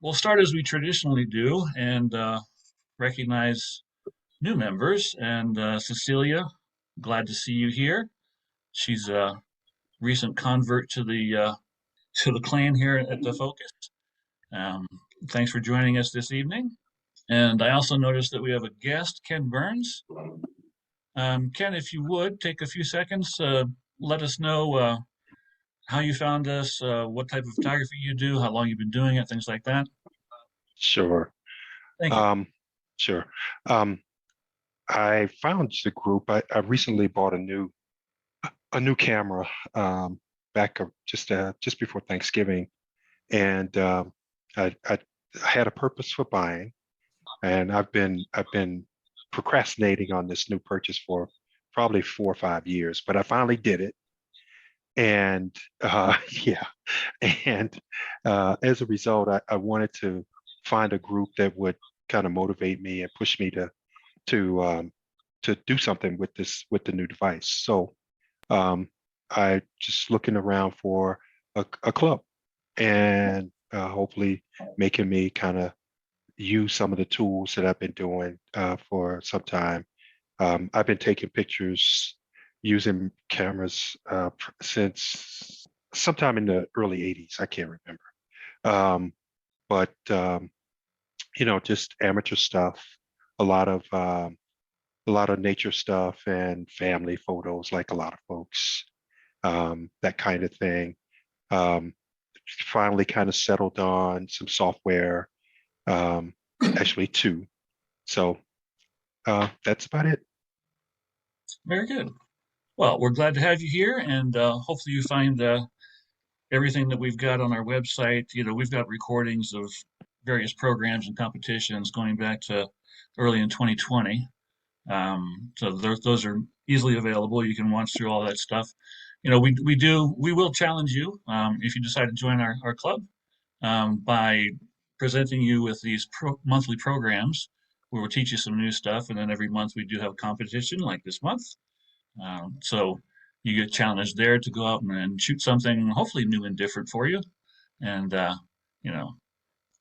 We'll start as we traditionally do and recognize new members. And Cecilia, glad to see you here. She's a recent convert to the clan here at the Focus. Um, Thanks for joining us this evening. And I also noticed that we have a guest, Ken Burns. Ken, if you would take a few seconds, let us know how you found us, what type of photography you do, how long you've been doing it, things like that. Sure. Thank you. Sure. I found the group. I recently bought a new camera back just before Thanksgiving, and I had a purpose for buying, and I've been procrastinating on this new purchase for probably 4 or 5 years, but I finally did it. And yeah, and as a result, I wanted to find a group that would kind of motivate me and push me to to do something with the new device. So I just looking around for a club, and hopefully making me kind of use some of the tools that I've been doing for some time. I've been taking pictures using cameras since sometime in the early 80s. I can't remember. Um, but just amateur stuff, a lot of nature stuff and family photos, like a lot of folks, that kind of thing. Um, Finally, kind of settled on some software, actually two. So that's about it. Very good. Well, we're glad to have you here, and hopefully you find everything that we've got on our website. We've got recordings of various programs and competitions going back to early in 2020. So those are easily available. You can watch through all that stuff. We will challenge you if you decide to join our club by presenting you with these monthly programs where we'll teach you some new stuff, and then every month we do have a competition like this month. So you get challenged there to go out and shoot something hopefully new and different for you, and you know,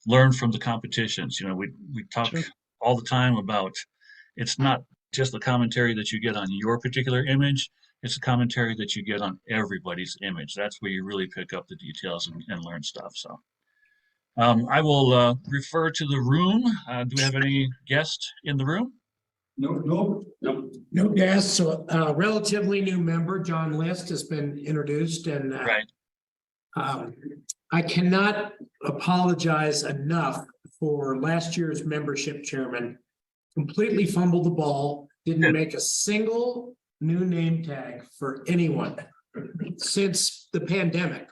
learn from the competitions. We talk Sure. all the time about it's not just the commentary that you get on your particular image, it's the commentary that you get on everybody's image. That's where you really pick up the details and learn stuff. So I will refer to the room. Do we have any guests in the room? No guests. So relatively new member, John List, has been introduced, and Right. I cannot apologize enough for last year's membership chairman. Completely fumbled the ball, didn't make a single new name tag for anyone since the pandemic.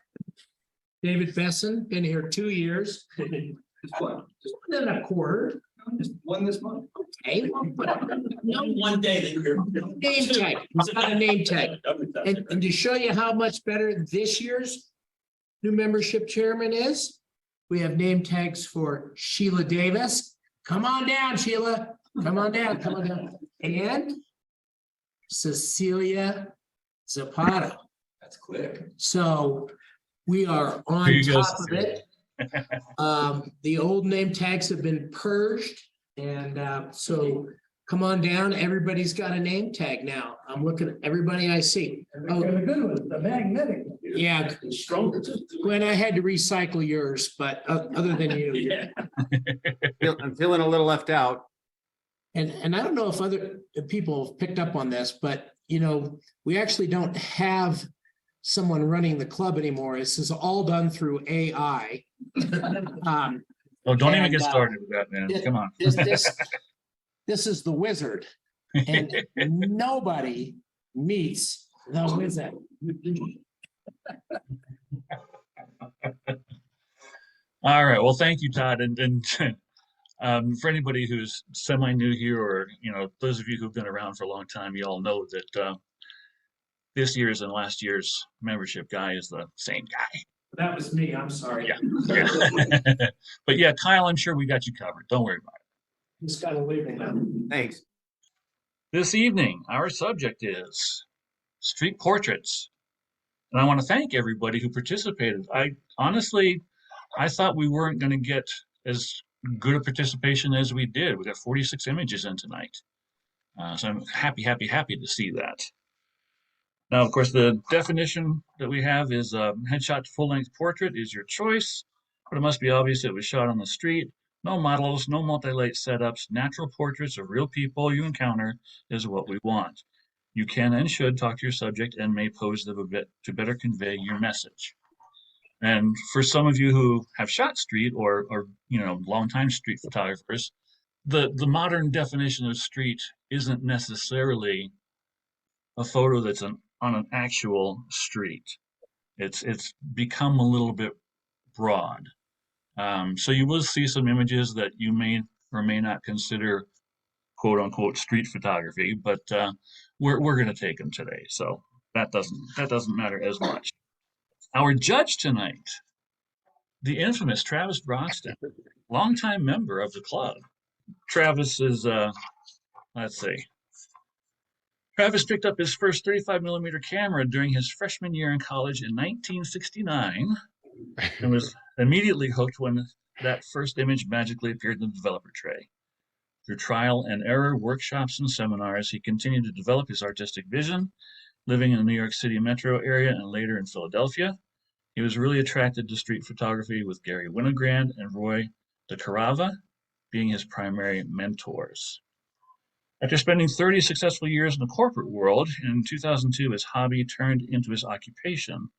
David Besson, been here 2 years. Just one and a quarter. Just one this month. Okay. No, one day. Name tag. He's got a name tag. And to show you how much better this year's new membership chairman is, we have name tags for Sheila Davis. Come on down, Sheila. Come on down. Come on down. And Cecilia Zapata. That's quick. So we are on top of it. The old name tags have been purged, and so come on down. Everybody's got a name tag now. I'm looking at everybody I see. Oh, the good one, the magnetic. Yeah, Gwen, I had to recycle yours, but other than you, Yeah. I'm feeling a little left out. and I don't know if other people have picked up on this, but we actually don't have someone running the club anymore. This is all done through AI. Oh, don't even get started with that, man. Come on. This is the wizard, and nobody meets the wizard. All right. Well, thank you, Todd. And for anybody who's semi-new here, or those of you who've been around for a long time, you all know that this year's and last year's membership guy is the same guy. That was me. I'm sorry. Yeah. But yeah, Kyle, I'm sure we got you covered. Don't worry about it. Just gotta leave it now. Thanks. This evening, our subject is street portraits. And I want to thank everybody who participated. I honestly, I thought we weren't going to get as good a participation as we did. We got 46 images in tonight. So I'm happy to see that. Now, of course, the definition that we have is headshot to full-length portrait is your choice, but it must be obvious it was shot on the street. No models, no multi-light setups, natural portraits of real people you encounter is what we want. You can and should talk to your subject and may pose them a bit to better convey your message. And for some of you who have shot street or longtime street photographers, the modern definition of street isn't necessarily a photo that's on an actual street. It's become a little bit broad. So you will see some images that you may or may not consider quote unquote street photography, but we're going to take them today, so that doesn't matter as much. Our judge tonight, the infamous Travis Broxton, longtime member of the club. Travis is let's see. Travis picked up his first 35mm camera during his freshman year in college in 1969 and was immediately hooked when that first image magically appeared in the developer tray. Through trial and error, workshops, and seminars, he continued to develop his artistic vision, living in the New York City metro area and later in Philadelphia. He was really attracted to street photography, with Gary Winogrand and Roy DeCarava being his primary mentors. After spending 30 successful years in the corporate world, in 2002 his hobby turned into his occupation,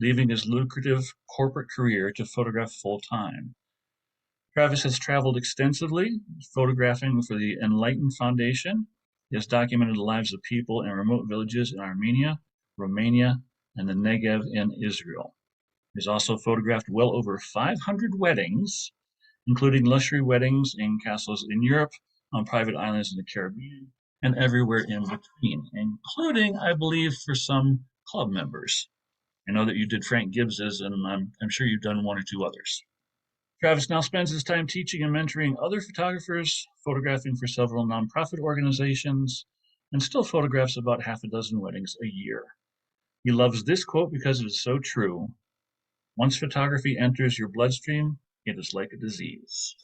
leaving his lucrative corporate career to photograph full-time. Travis has traveled extensively, photographing for the Enlightened Foundation. He has documented the lives of people in remote villages in Armenia, Romania, and the Negev in Israel. He's also photographed well over 500 weddings, including luxury weddings in castles in Europe, on private islands in the Caribbean, and everywhere in between, including, I believe, for some club members. I know that you did Frank Gibbs's, and I'm sure you've done one or two others. Travis now spends his time teaching and mentoring other photographers, photographing for several nonprofit organizations, and still photographs about half a dozen weddings a year. He loves this quote because it is so true. Once photography enters your bloodstream, it is like a disease.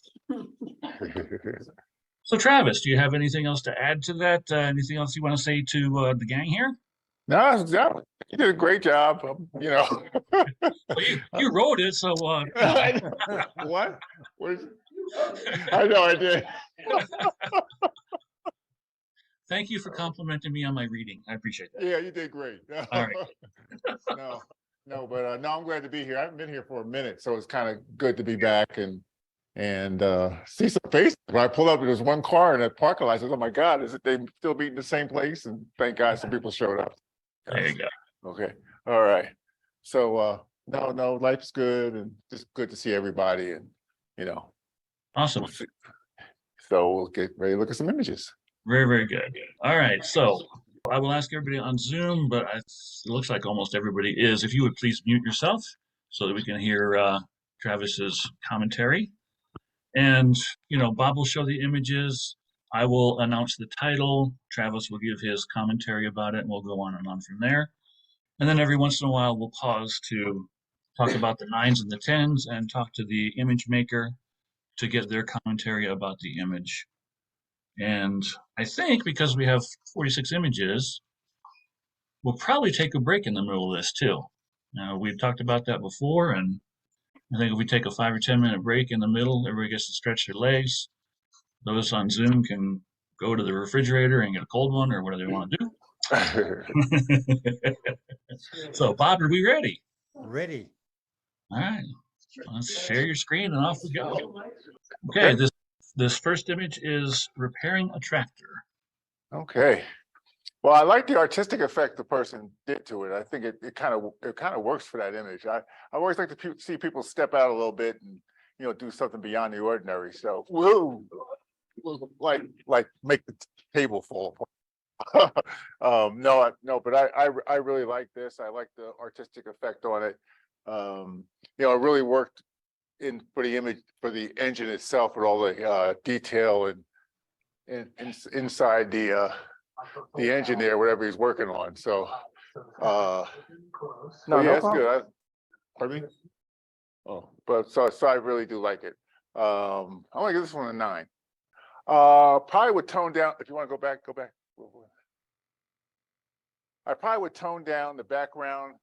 So, Travis, do you have anything else to add to that? Anything else you want to say to the gang here? No, you did a great job. Well, you wrote it, so. What? What is I know I did. Thank you for complimenting me on my reading. I appreciate that. Yeah, you did great. All right. But I'm glad to be here. I haven't been here for a minute, so it's kind of good to be back and see some faces. When I pulled up, there was one car in that parking lot. I said, "Oh my God, is it they still meeting the same place?" And thank God some people showed up. There you go. Okay, all right. So no, life's good and just good to see everybody, and Awesome. So we'll get ready to look at some images. Very good. All right. So I will ask everybody on Zoom, but it looks like almost everybody is. If you would please mute yourself so that we can hear Travis's commentary. And, Bob will show the images. I will announce the title. Travis will give his commentary about it, and we'll go on and on from there. And then every once in a while, we'll pause to talk about the 9s and the 10s and talk to the image maker to get their commentary about the image. And I think because we have 46 images, we'll probably take a break in the middle of this too. We've talked about that before, and I think if we take a 5 or 10 minute break in the middle, everybody gets to stretch their legs. Those on Zoom can go to the refrigerator and get a cold one or whatever they want to do. So, Bob, are we ready? Ready. All right. Let's share your screen and off we go. Okay, this first image is repairing a tractor. Okay. Well, I like the artistic effect the person did to it. I think it kind of works for that image. I always like to see people step out a little bit and do something beyond the ordinary. So, woo, like make the table fall apart. No, but I really like this. I like the artistic effect on it. It really worked for the image, for the engine itself, with all the detail and inside the engine there, whatever he's working on. So, No yeah, it's problem. good. Pardon me? Oh, but so I really do like it. I'm gonna give this one a 9. Probably would tone down, if you want to go back. I probably would tone down the background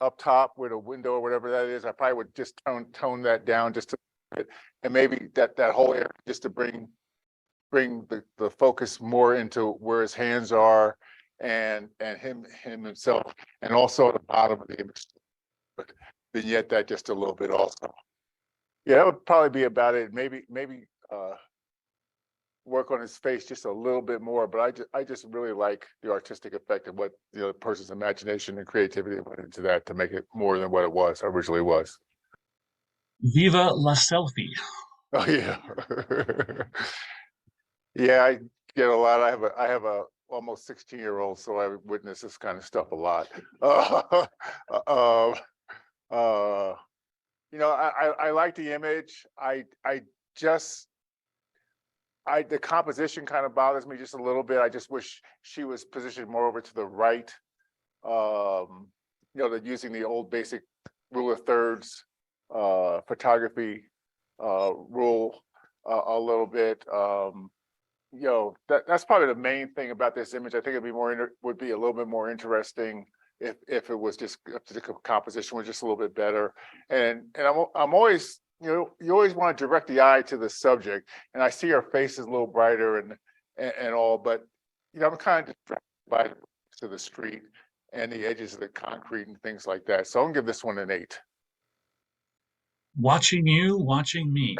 up top with a window or whatever that is. I probably would just tone that down just a bit, and maybe that whole area just to bring the focus more into where his hands are and him himself, and also at the bottom of the image, but vignette that just a little bit also. Yeah, that would probably be about it. Maybe work on his face just a little bit more, but I just really like the artistic effect of what the person's imagination and creativity went into that to make it more than what it was originally was. Viva la selfie. Oh yeah. Yeah, I get a lot. I have a almost 16-year-old, so I witness this kind of stuff a lot. You know, I like the image. The composition kind of bothers me just a little bit. I just wish she was positioned more over to the right. You know, they're using the old basic rule of thirds photography rule a little bit. You know, that's probably the main thing about this image. I think it'd be would be a little bit more interesting if it was just the composition was just a little bit better. And I'm always, you know, you always want to direct the eye to the subject, and I see her face is a little brighter and all, but you know, I'm kind of distracted by to the street and the edges of the concrete and things like that. So I'm gonna give this one an 8. Watching you, watching me.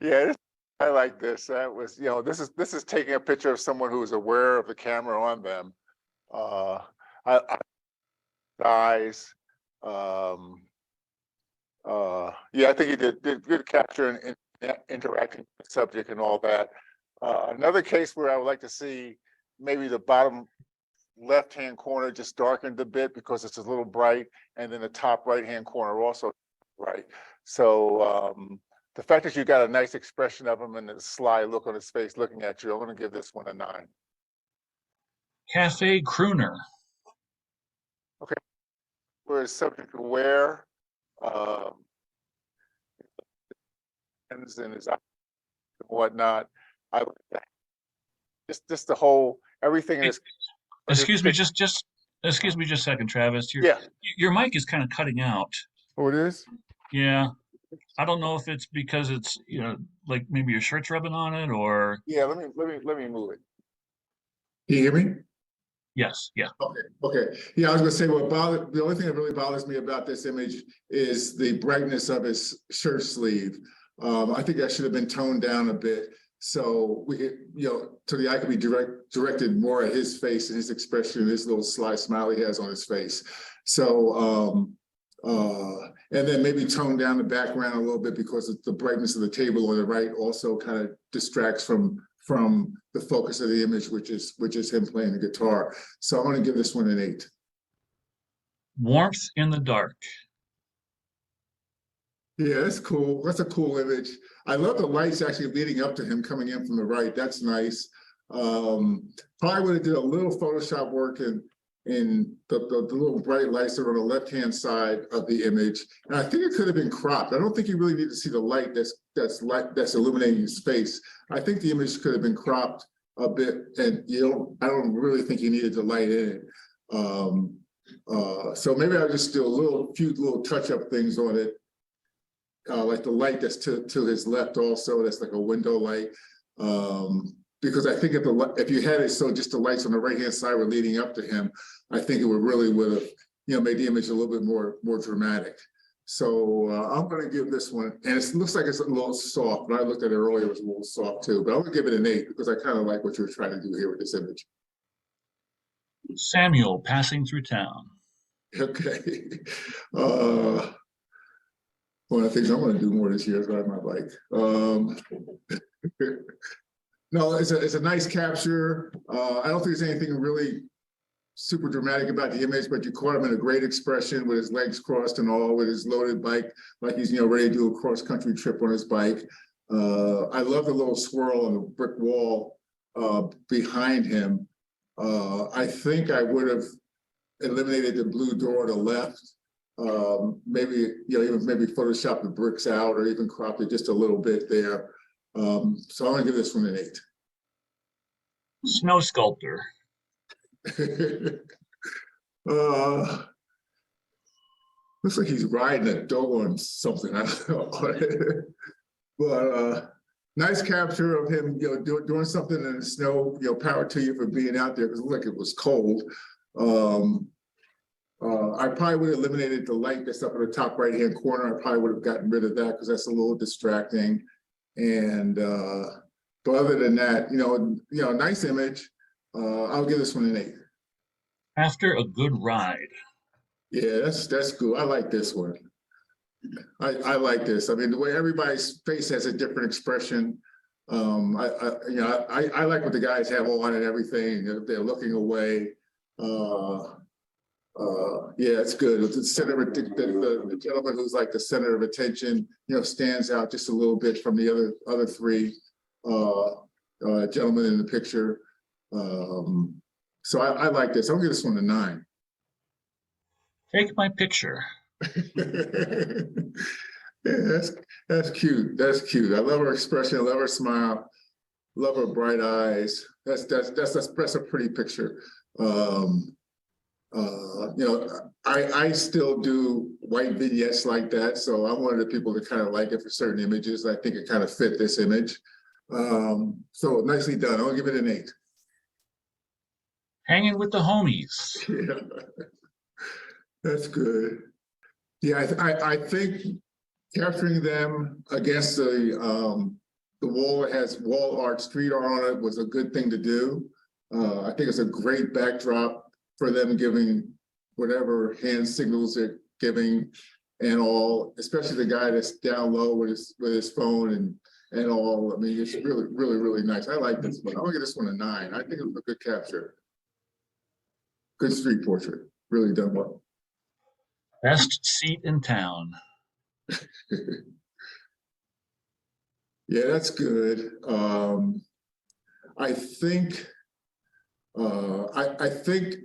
Yeah, I like this. That was, you know, this is taking a picture of someone who is aware of the camera on them. I eyes. Yeah, I think he did good capture and interacting with the subject and all that. Another case where I would like to see maybe the bottom left-hand corner just darkened a bit because it's a little bright, and then the top right-hand corner also bright. So the fact that you got a nice expression of him and a sly look on his face looking at you, I'm going to give this one a 9. Cafe crooner. Okay, where it's subject aware, and his eyes and whatnot. I just the whole everything in this. Excuse me, just excuse me just a second, Travis. Yeah. Your mic is kind of cutting out. Oh, it is. Yeah. I don't know if it's because it's, you know, like maybe your shirt's rubbing on it or Yeah. Let me move it. Can you hear me? yes, yeah. Okay. Yeah, I was gonna say the only thing that really bothers me about this image is the brightness of his shirt sleeve. I think that should have been toned down a bit so we could, you know, so the eye could be directed more at his face and his expression, his little sly smile he has on his face. So and then maybe tone down the background a little bit because the brightness of the table on the right also kind of distracts from the focus of the image, which is him playing the guitar. So I'm going to give this one an 8. Warmth in the dark. Yeah, that's cool. That's a cool image. I love the lights actually leading up to him coming in from the right. That's nice. Probably would have did a little Photoshop work in the little bright lights that are on the left-hand side of the image. And I think it could have been cropped. I don't think you really need to see the light that's illuminating his face. I think the image could have been cropped a bit, and I don't really think you needed the light in it. So maybe I'll just do a few little touch-up things on it. Like the light that's to his left also, that's like a window light. Because I think if you had it so just the lights on the right-hand side were leading up to him, I think it would have, you know, made the image a little bit more dramatic. So I'm going to give this one, and it looks like it's a little soft. When I looked at it earlier, it was a little soft too, but I'm going to give it an 8 because I kind of like what you're trying to do here with this image. Samuel passing through town. Okay. One of the things I'm going to do more this year is ride my bike. No, it's a nice capture. I don't think there's anything really super dramatic about the image, but you caught him in a great expression with his legs crossed and all, with his loaded bike, like he's, you know, ready to do a cross-country trip on his bike. I love the little swirl on the brick wall behind him. I think I would have eliminated the blue door to the left Maybe, even maybe Photoshop the bricks out or even crop it just a little bit there. So I'm gonna give this one an 8. Snow sculptor. uh, Looks like he's riding a dog on something. I don't know. But nice capture of him, doing something in the snow. Power to you for being out there because it looked like it was cold. I probably would have eliminated the light that's up in the top right-hand corner. I probably would have gotten rid of that because that's a little distracting. And but other than that, nice image. I'll give this one an 8. After a good ride. Yeah, that's cool. I like this one. I like this. I mean, the way everybody's face has a different expression. I like what the guys have on and everything. They're looking away. Yeah, it's good. The center of the gentleman who's like the center of attention, stands out just a little bit from the other three gentlemen in the picture. So I like this. I'll give this one a 9. Take my picture. Yeah, that's cute. That's cute. I love her expression. I love her smile. Love her bright eyes. That's a pretty picture. I still do white vignettes like that, so I'm one of the people that kind of like it for certain images. I think it kind of fit this image. So nicely done. I'll give it an 8. Hanging with the homies. Yeah, that's good. Yeah, I think capturing them against the wall that has wall art, street art on it was a good thing to do. I think it's a great backdrop for them giving whatever hand signals they're giving and all, especially the guy that's down low with his phone and all. I mean, it's really, really, really nice. I like this one. I'm gonna give this one a 9. I think it was a good capture. Good street portrait. Really done well. Best seat in town. Yeah, that's good. I think I think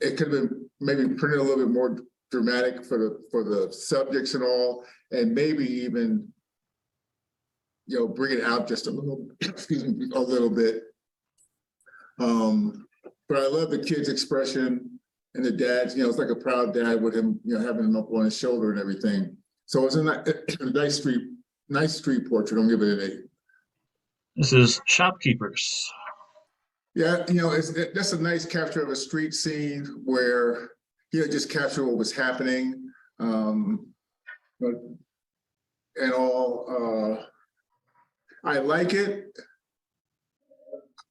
it could have been maybe printed a little bit more dramatic for the subjects and all, and maybe even bring it out just a little, excuse me, a little bit. But I love the kid's expression and the dad's, it's like a proud dad with him, having him up on his shoulder and everything. So it's a nice street portrait. I'll give it an 8. This is Shopkeepers. Yeah, that's a nice capture of a street scene where just capture what was happening, and all. I like it.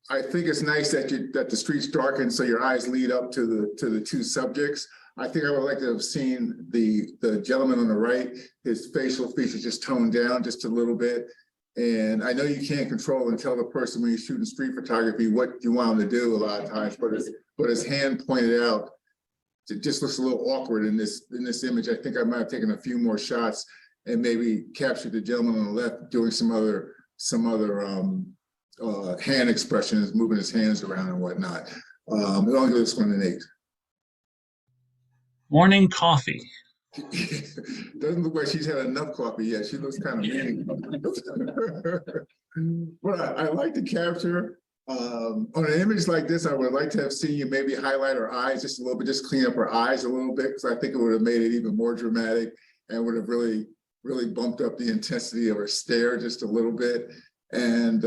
I think it's nice that the streets darken so your eyes lead up to the two subjects. I think I would like to have seen the gentleman on the right, his facial features just toned down just a little bit. And I know you can't control and tell the person when you're shooting street photography what you want them to do a lot of times, but his hand pointed out, it just looks a little awkward in this image. I think I might have taken a few more shots and maybe captured the gentleman on the left doing some other hand expressions, moving his hands around and whatnot. I'll give this one an 8. Morning coffee. Doesn't look like she's had enough coffee yet. She looks kind of mean. But I like the capture. On an image like this, I would like to have seen you maybe highlight her eyes just a little bit, just clean up her eyes a little bit, because I think it would have made it even more dramatic and would have really, really bumped up the intensity of her stare just a little bit. And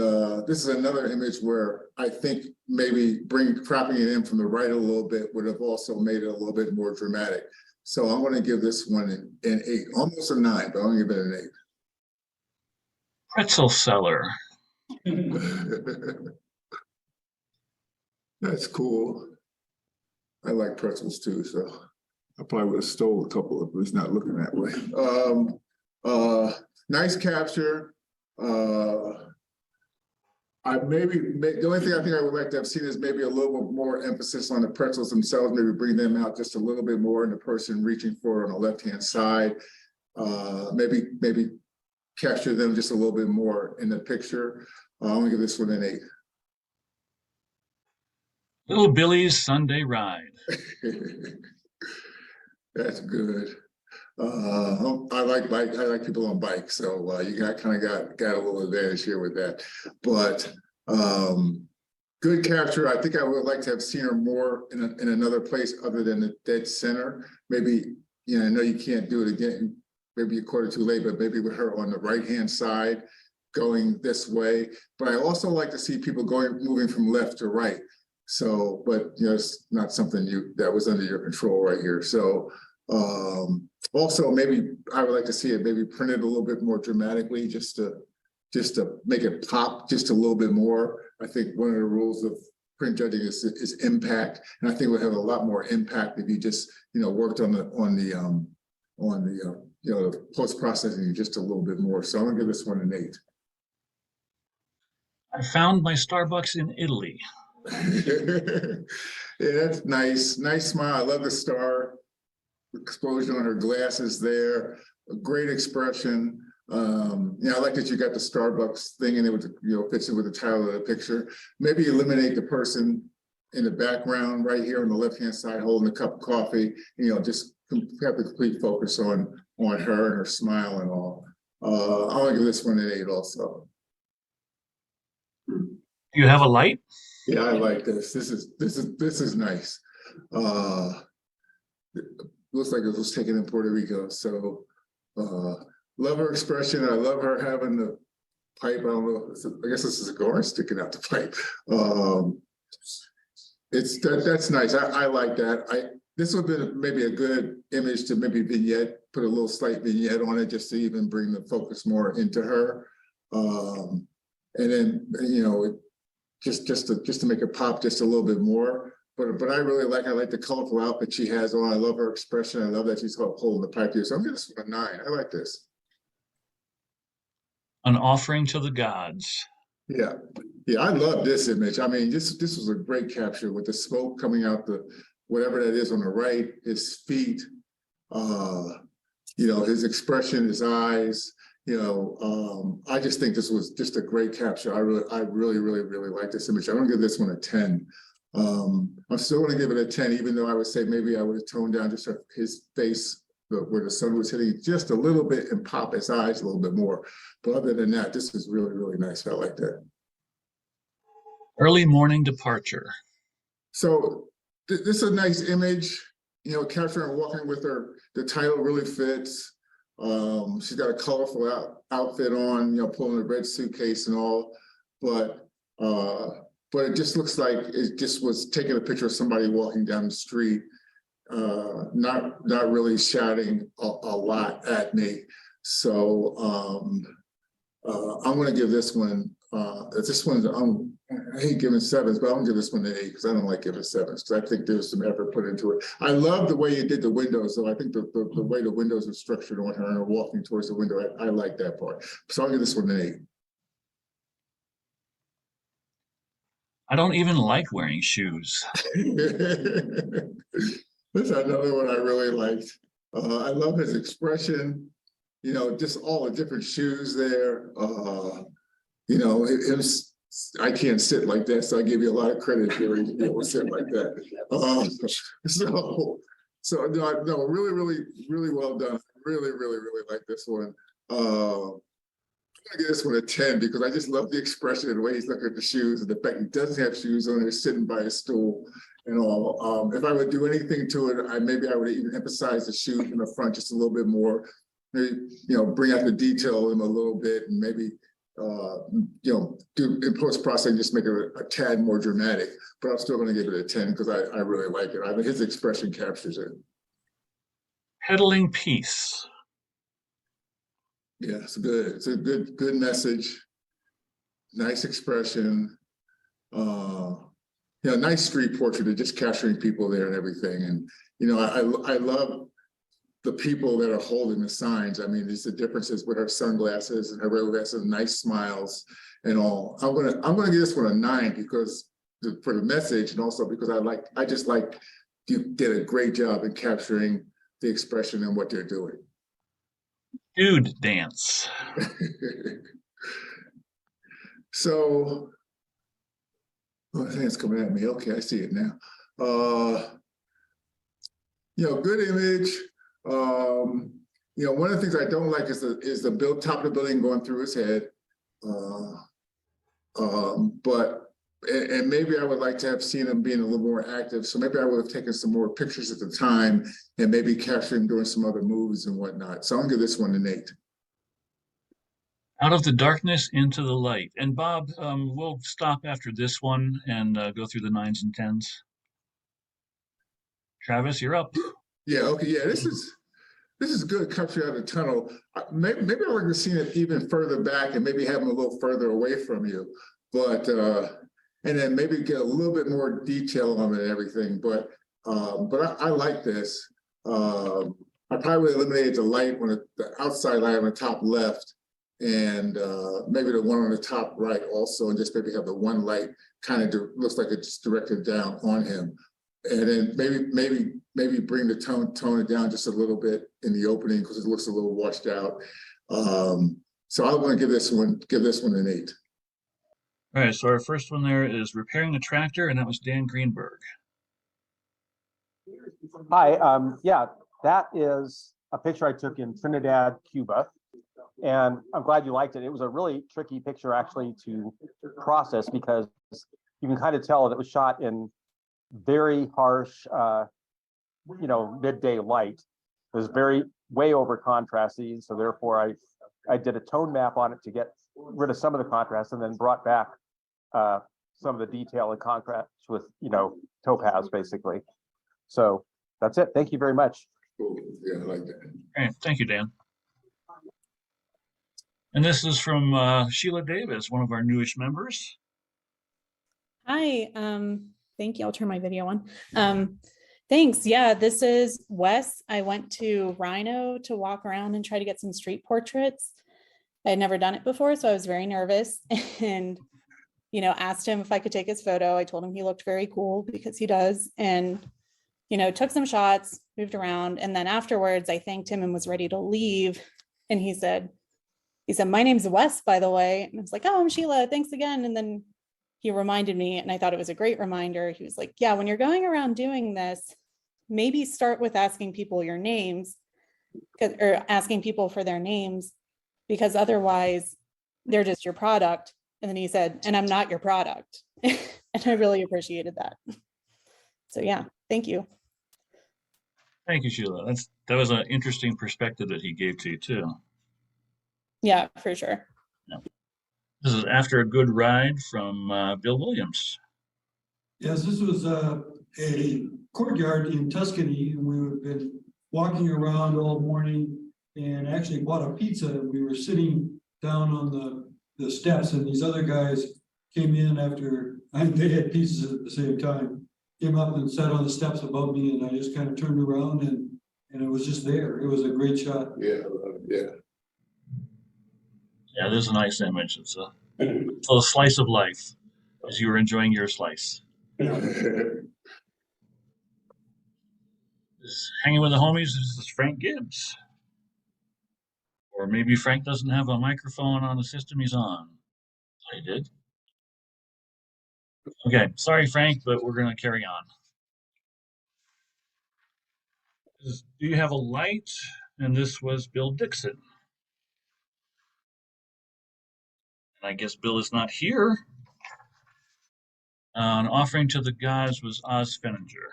this is another image where I think maybe cropping it in from the right a little bit would have also made it a little bit more dramatic. So I'm going to give this one an 8, almost a 9, but I'm going to give it an Pretzel seller. 8. That's cool. I like pretzels too, so I probably would have stole a couple if it was not looking that way. Nice capture. The only thing I think I would like to have seen is maybe a little bit more emphasis on the pretzels themselves, maybe bring them out just a little bit more and the person reaching for on the left-hand side. Maybe capture them just a little bit more in the picture. I'm gonna give this one an 8. Little Billy's Sunday ride. That's good. I like people on bikes, so you got a little advantage here with that. But good capture. I think I would like to have seen her more in another place other than the dead center. Maybe, I know you can't do it again, maybe a quarter too late, but maybe with her on the right-hand side going this way. But I also like to see people moving from left to right. So, but it's not something that was under your control right here. So also maybe I would like to see it maybe printed a little bit more dramatically just to make it pop just a little bit more. I think one of the rules of print judging is impact, and I think we'll have a lot more impact if you just worked on the post processing just a little bit more. So I'm gonna give this one an 8. I found my Starbucks in Italy. Yeah, that's nice. Nice smile. I love the star explosion on her glasses there. A great expression. I like that you got the Starbucks thing in it with fits in with the title of the picture. Maybe eliminate the person in the background right here on the left-hand side holding a cup of coffee. Just have the complete focus on her and her smile and all. I'll give this one an 8 also. Do you have a light? Yeah, I like this. This is nice. Looks like it was taken in Puerto Rico. So love her expression. I love her having the pipe. I don't know. I guess this is a cigar sticking out the pipe. That's nice. I like that. This would have been maybe a good image to maybe vignette, put a little slight vignette on it just to even bring the focus more into her. And then just to make it pop just a little bit more. But I really like the colorful outfit she has on. I love her expression. I love that she's holding the pipe here. So I'm giving this one a 9. I like this. An offering to the gods. Yeah, I love this image. I mean, this was a great capture with the smoke coming out whatever that is on the right, his feet, his expression, his eyes. I just think this was just a great capture. I really like this image. I'm gonna give this one a 10. I'm still gonna give it a 10, even though I would say maybe I would have toned down just his face where the sun was hitting just a little bit and pop his eyes a little bit more. But other than that, this is really nice. I like that. Early morning departure. So this is a nice image, capturing walking with her. The title really fits. She's got a colorful outfit on, pulling a red suitcase and all, but it just looks like it just was taking a picture of somebody walking down the street, not really shouting a lot at me. So I'm going to give this one. I hate giving 7s, but I'm going to give this one an 8 because I don't like giving 7s because I think there's some effort put into it. I love the way you did the windows, so I think the way the windows are structured on her and her walking towards the window, I like that part. So I'll give this one an 8. I don't even like wearing shoes. That's another one I really liked. I love his expression, just all the different shoes there. I can't sit like that, so I give you a lot of credit here. You don't sit like that. No, really well done. Really like this one. I'm gonna give this one a 10 because I just love the expression and the way he's looking at the shoes and the fact he doesn't have shoes on. He's sitting by a stool and all. If I would do anything to it, maybe I would even emphasize the shoes in the front just a little bit more. Maybe bring out the detail in them a little bit and maybe. Do in post processing, just make it a tad more dramatic, but I'm still going to give it a 10 because I really like it. I mean, his expression captures it. Peddling peace. Yeah, it's good. It's a good message. Nice expression. Nice street portrait of just capturing people there and everything. And I love the people that are holding the signs. I mean, there's the differences with her sunglasses and her regular glasses, nice smiles and all. I'm gonna give this one a 9 because for the message and also because I just like you did a great job in capturing the expression and what they're doing. Dude dance. So, I think it's coming at me. Okay, I see it now. Good image. one of the things I don't like is the build top of the building going through his head. But and maybe I would like to have seen him being a little more active. So maybe I would have taken some more pictures at the time and maybe captured him doing some other moves and whatnot. So I'm gonna give this one an 8. Out of the darkness into the light. And Bob, we'll stop after this one and go through the 9s and 10s. Travis, you're up. Yeah, okay, yeah, this is good country out of the tunnel. Maybe I would have seen it even further back and maybe have him a little further away from you. But and then maybe get a little bit more detail on it and everything. But I like this. I probably would have eliminated the light on the outside light on the top left, and maybe the one on the top right also, and just maybe have the one light kind of looks like it's directed down on him. And then maybe bring the tone it down just a little bit in the opening because it looks a little washed out. So I want to give this one an 8. All right, so our first one there is repairing a tractor, and that was Dan Greenberg. Hi, yeah, that is a picture I took in Trinidad, Cuba, and I'm glad you liked it. It was a really tricky picture actually to process because you can kind of tell that it was shot in very harsh, midday light. It was way over contrasty, so therefore I did a tone map on it to get rid of some of the contrast and then brought back some of the detail and contrast with topaz basically. So that's it. Thank you very much. Cool. Yeah, I like that. All right, thank you, Dan. And this is from Sheila Davis, one of our newest members. Hi, thank you. I'll turn my video on. Thanks. Yeah, this is Wes. I went to Rhino to walk around and try to get some street portraits. I had never done it before, so I was very nervous and, asked him if I could take his photo. I told him he looked very cool because he does. And, took some shots, moved around. And then afterwards, I thanked him and was ready to leave. And he said, my name's Wes, by the way. And I was like, oh, I'm Sheila. Thanks again. And then he reminded me, and I thought it was a great reminder. He was like, yeah, when you're going around doing this, maybe start with asking people your names or asking people for their names, because otherwise they're just your product. And then he said, and I'm not your product. And I really appreciated that. So yeah, thank you. Thank you, Sheila. That was an interesting perspective that he gave to you too. Yeah, for sure. Yeah. This is After a Good Ride from Bill Williams. Yes, this was a courtyard in Tuscany, and we've been walking around all morning and actually bought a pizza. We were sitting down on the steps, and these other guys came in after they had pizzas at the same time, came up and sat on the steps above me, and I just kind of turned around and it was just there. It was a great shot. Yeah, yeah. Yeah, there's a nice image. It's a slice of life as you were enjoying your slice. Hanging with the homies, this is Frank Gibbs. Or maybe Frank doesn't have a microphone on the system he's on. I did. Okay, sorry, Frank, but we're going to carry on. Do you have a light? And this was Bill Dixon. And I guess Bill is not here. An offering to the gods was Oz Fenninger.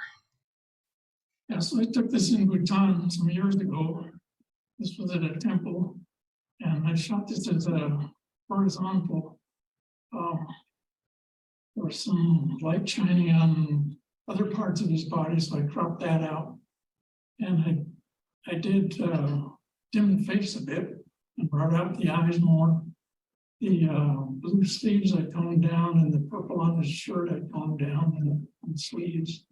Yeah, so I took this in Bhutan some years ago. This was at a temple, and I shot this as a horizontal. There was some light shining on other parts of his body, so I cropped that out. And I did dim the face a bit and brought out the eyes more. The blue sleeves I toned down, and the purple on his shirt I toned down in the sleeves.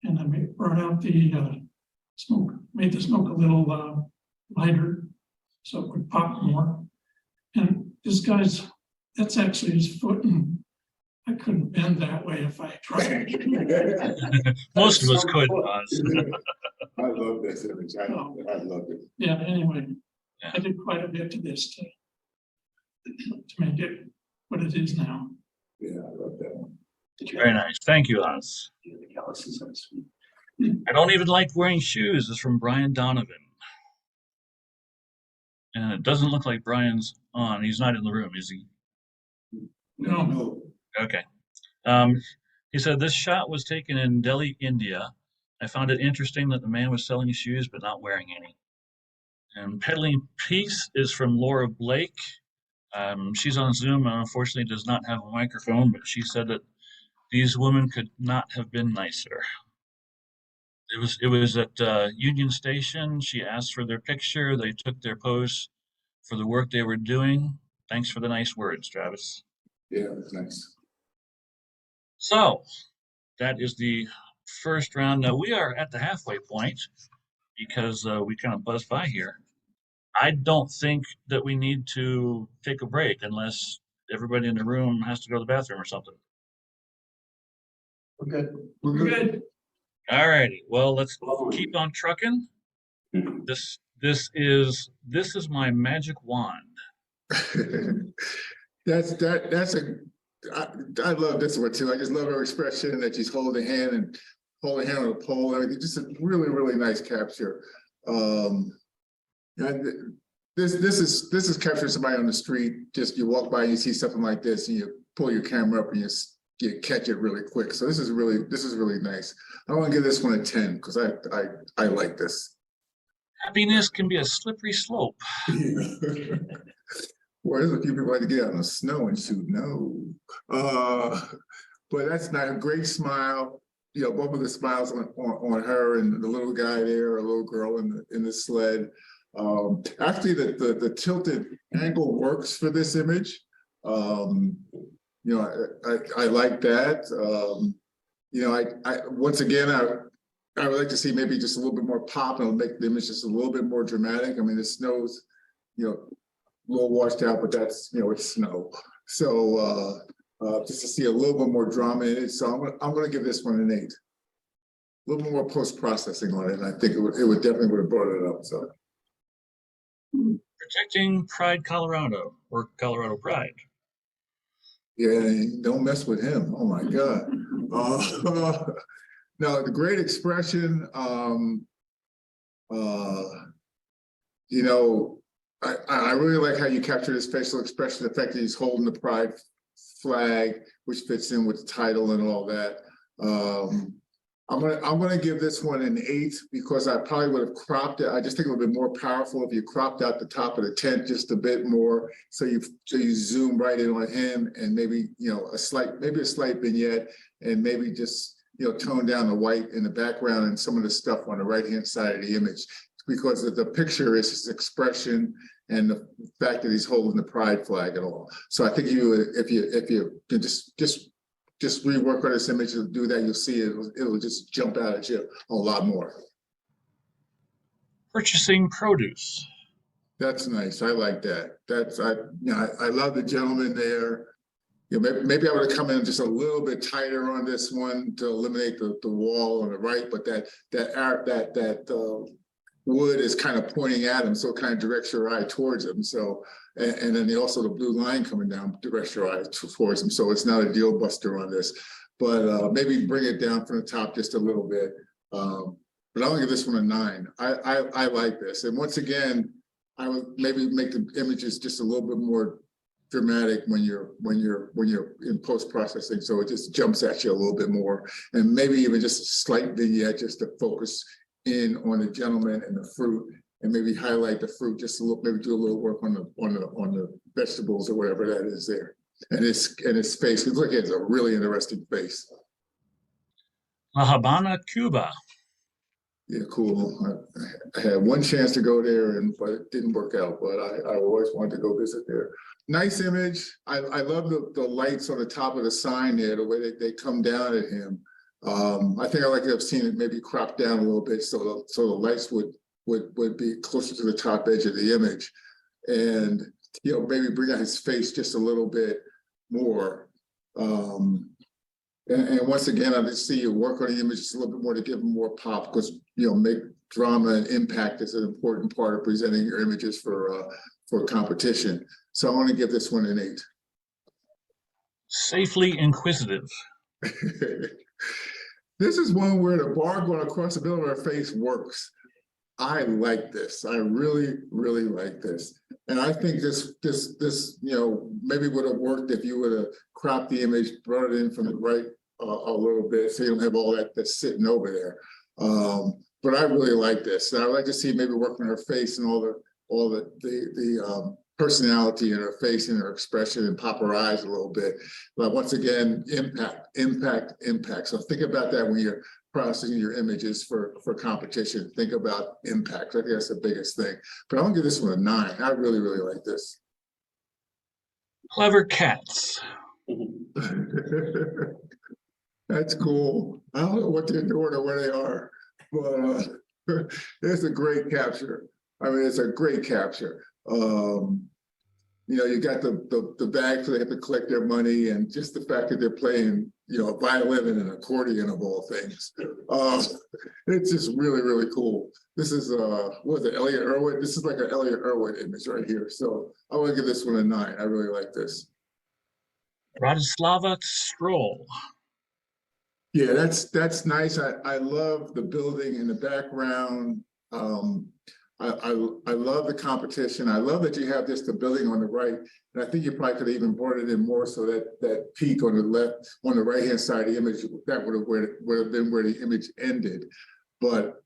And I brought out the smoke, made the smoke a little lighter so it would pop more. And this guy's, that's actually his foot, and I couldn't bend that way if I tried. Most of us could, Oz. I love this image. I love it. Yeah, anyway, Yeah. I did quite a bit to this to make it what it is now. Yeah, I love that one. Very nice. Thank you, Oz. I don't even like wearing shoes. It's from Brian Donovan. And it doesn't look like Brian's on. He's not in the room, is he? No, Okay. Um, he said this shot was taken in Delhi, India. I found it interesting that the man was selling shoes but not wearing any. And Peddling Peace is from Laura Blake. She's on Zoom and unfortunately does not have a microphone, but she said that these women could not have been nicer. It was at Union Station. She asked for their picture. They took their pose for the work they were doing. Thanks for the nice words, Travis. Yeah, that's nice. So that is the first round. Now we are at the halfway point because we kind of buzzed by here. I don't think that we need to take a break unless everybody in the room has to go to the bathroom or something. Okay, we're good. All righty. Well, let's keep on trucking. This is my magic wand. That's I love this one too. I just love her expression that she's holding hand on a pole. I mean, just a really, really nice capture. And this is capturing somebody on the street. Just you walk by and you see something like this and you pull your camera up and you catch it really quick. So this is really nice. I want to give this one a 10 because I like this. Happiness can be a slippery slope. Well, there's a few people like to get out in the snow and shoot. No, but that's not a great smile. You know, both of the smiles on her and the little guy there, a little girl in the sled. Actually, the tilted angle works for this image. You know, I like that. You know, I once again I would like to see maybe just a little bit more pop and make the image just a little bit more dramatic. I mean, the snow's, you know, a little washed out, but that's, you know, it's snow. So just to see a little bit more drama in it. So I'm gonna give this one an 8. A little more post-processing on it, and I think it would definitely would have brought it up. So Protecting Pride Colorado or Colorado Pride. yeah, don't mess with him. Oh my God. No, the great expression. You know, I really like how you captured his facial expression, the fact that he's holding the pride flag, which fits in with the title and all that. I'm gonna give this one an 8 because I probably would have cropped it. I just think it would have been more powerful if you cropped out the top of the tent just a bit more, so you zoom right in on him and maybe, you know, a slight vignette and maybe just, you know, tone down the white in the background and some of the stuff on the right-hand side of the image, because the picture is his expression and the fact that he's holding the pride flag and all. So I think if you just rework on this image and do that, you'll see it'll just jump out at you a lot more. Purchasing produce. That's nice. I like that. I love the gentleman there. You know, maybe I would have come in just a little bit tighter on this one to eliminate the wall on the right, but that wood is kind of pointing at him, so it kind of directs your eye towards him. So, and then also the blue line coming down directs your eye towards him. So it's not a deal buster on this, but maybe bring it down from the top just a little bit. But I'll give this one a 9. I like this, and once again, I would maybe make the images just a little bit more dramatic when you're in post processing, so it just jumps at you a little bit more, and maybe even just a slight vignette just to focus in on the gentleman and the fruit, and maybe highlight the fruit just a little, maybe do a little work on the vegetables or whatever that is there, and his face. Look, he has a really interesting face. La Habana, Cuba. Yeah, cool. I had one chance to go there, but it didn't work out. But I always wanted to go visit there. Nice image. I love the lights on the top of the sign there, the way they come down at him. I think I like to have seen it maybe cropped down a little bit so the lights would be closer to the top edge of the image, and, you know, maybe bring out his face just a little bit more. And once again, I just see you work on the image just a little bit more to give them more pop, because, you know, make drama and impact is an important part of presenting your images for competition. So I want to give this one an 8. Safely inquisitive. This is one where the bar going across the middle of her face works. I like this. I really, really like this. And I think this, maybe would have worked if you would have cropped the image, brought it in from the right a little bit, so you don't have all that that's sitting over there. But I really like this. And I'd like to see maybe work on her face and all the personality in her face and her expression and pop her eyes a little bit. But once again, impact. So think about that when you're processing your images for competition. Think about impact. I think that's the biggest thing. But I'm gonna give this one a 9. I really, really like this. Clever cats. That's cool. I don't know what they're doing or where they are, but it's a great capture. I mean, it's a great capture. You got the bag, so they have to collect their money, and just the fact that they're playing, a violin and an accordion of all things. It's just really, really cool. This is what is it, Elliot Irwin? This is like an Elliot Irwin image right here. So I want to give this one a 9. I really like this. Bratislava Stroll. Yeah, that's nice. I love the building in the background. I love the competition. I love that you have just the building on the right. And I think you probably could have even brought it in more so that peak on the left, on the right-hand side of the image, that would have been where the image ended. But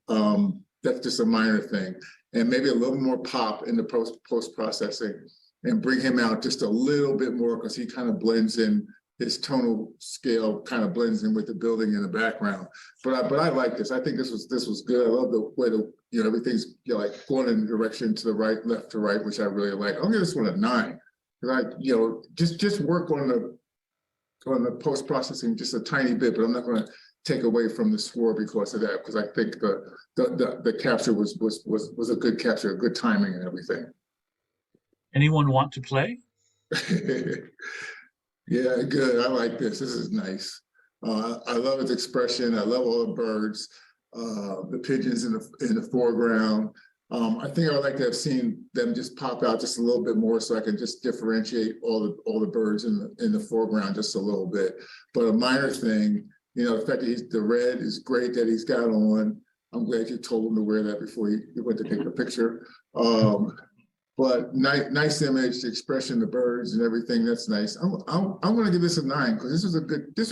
that's just a minor thing. And maybe a little more pop in the post-processing and bring him out just a little bit more, because he kind of blends in. His tonal scale kind of blends in with the building in the background. But I like this. I think this was good. I love the way everything's like going in the direction to the right, left to right, which I really like. I'll give this one a 9. Just work on the post processing just a tiny bit, but I'm not going to take away from the score because of that, because I think the capture was a good capture, a good timing and everything. Anyone want to play? Yeah, good. I like this. This is nice. I love its expression. I love all the birds, the pigeons in the foreground. I think I would like to have seen them just pop out just a little bit more, so I can just differentiate all the birds in the foreground just a little bit. But a minor thing, the fact that the red is great that he's got on. I'm glad you told him to wear that before he went to take a picture. But nice image, the expression, the birds and everything. That's nice. I'm going to give this a 9, because this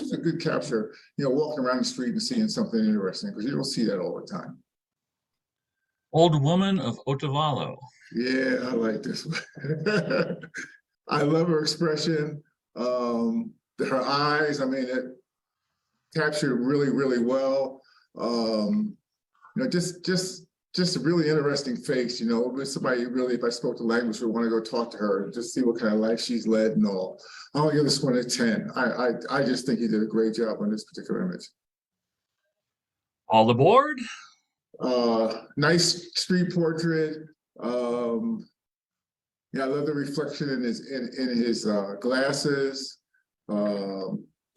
was a good capture. Walking around the street and seeing something interesting, because you don't see that all the time. Old Woman of Otavalo. Yeah, I like this one. I love her expression. Her eyes. I mean, it captured really, really well. Just a really interesting face, with somebody really, if I spoke the language, would want to go talk to her and just see what kind of life she's led and all. I'll give this one a 10. I just think he did a great job on this particular image. All aboard. Nice street portrait. I love the reflection in his glasses.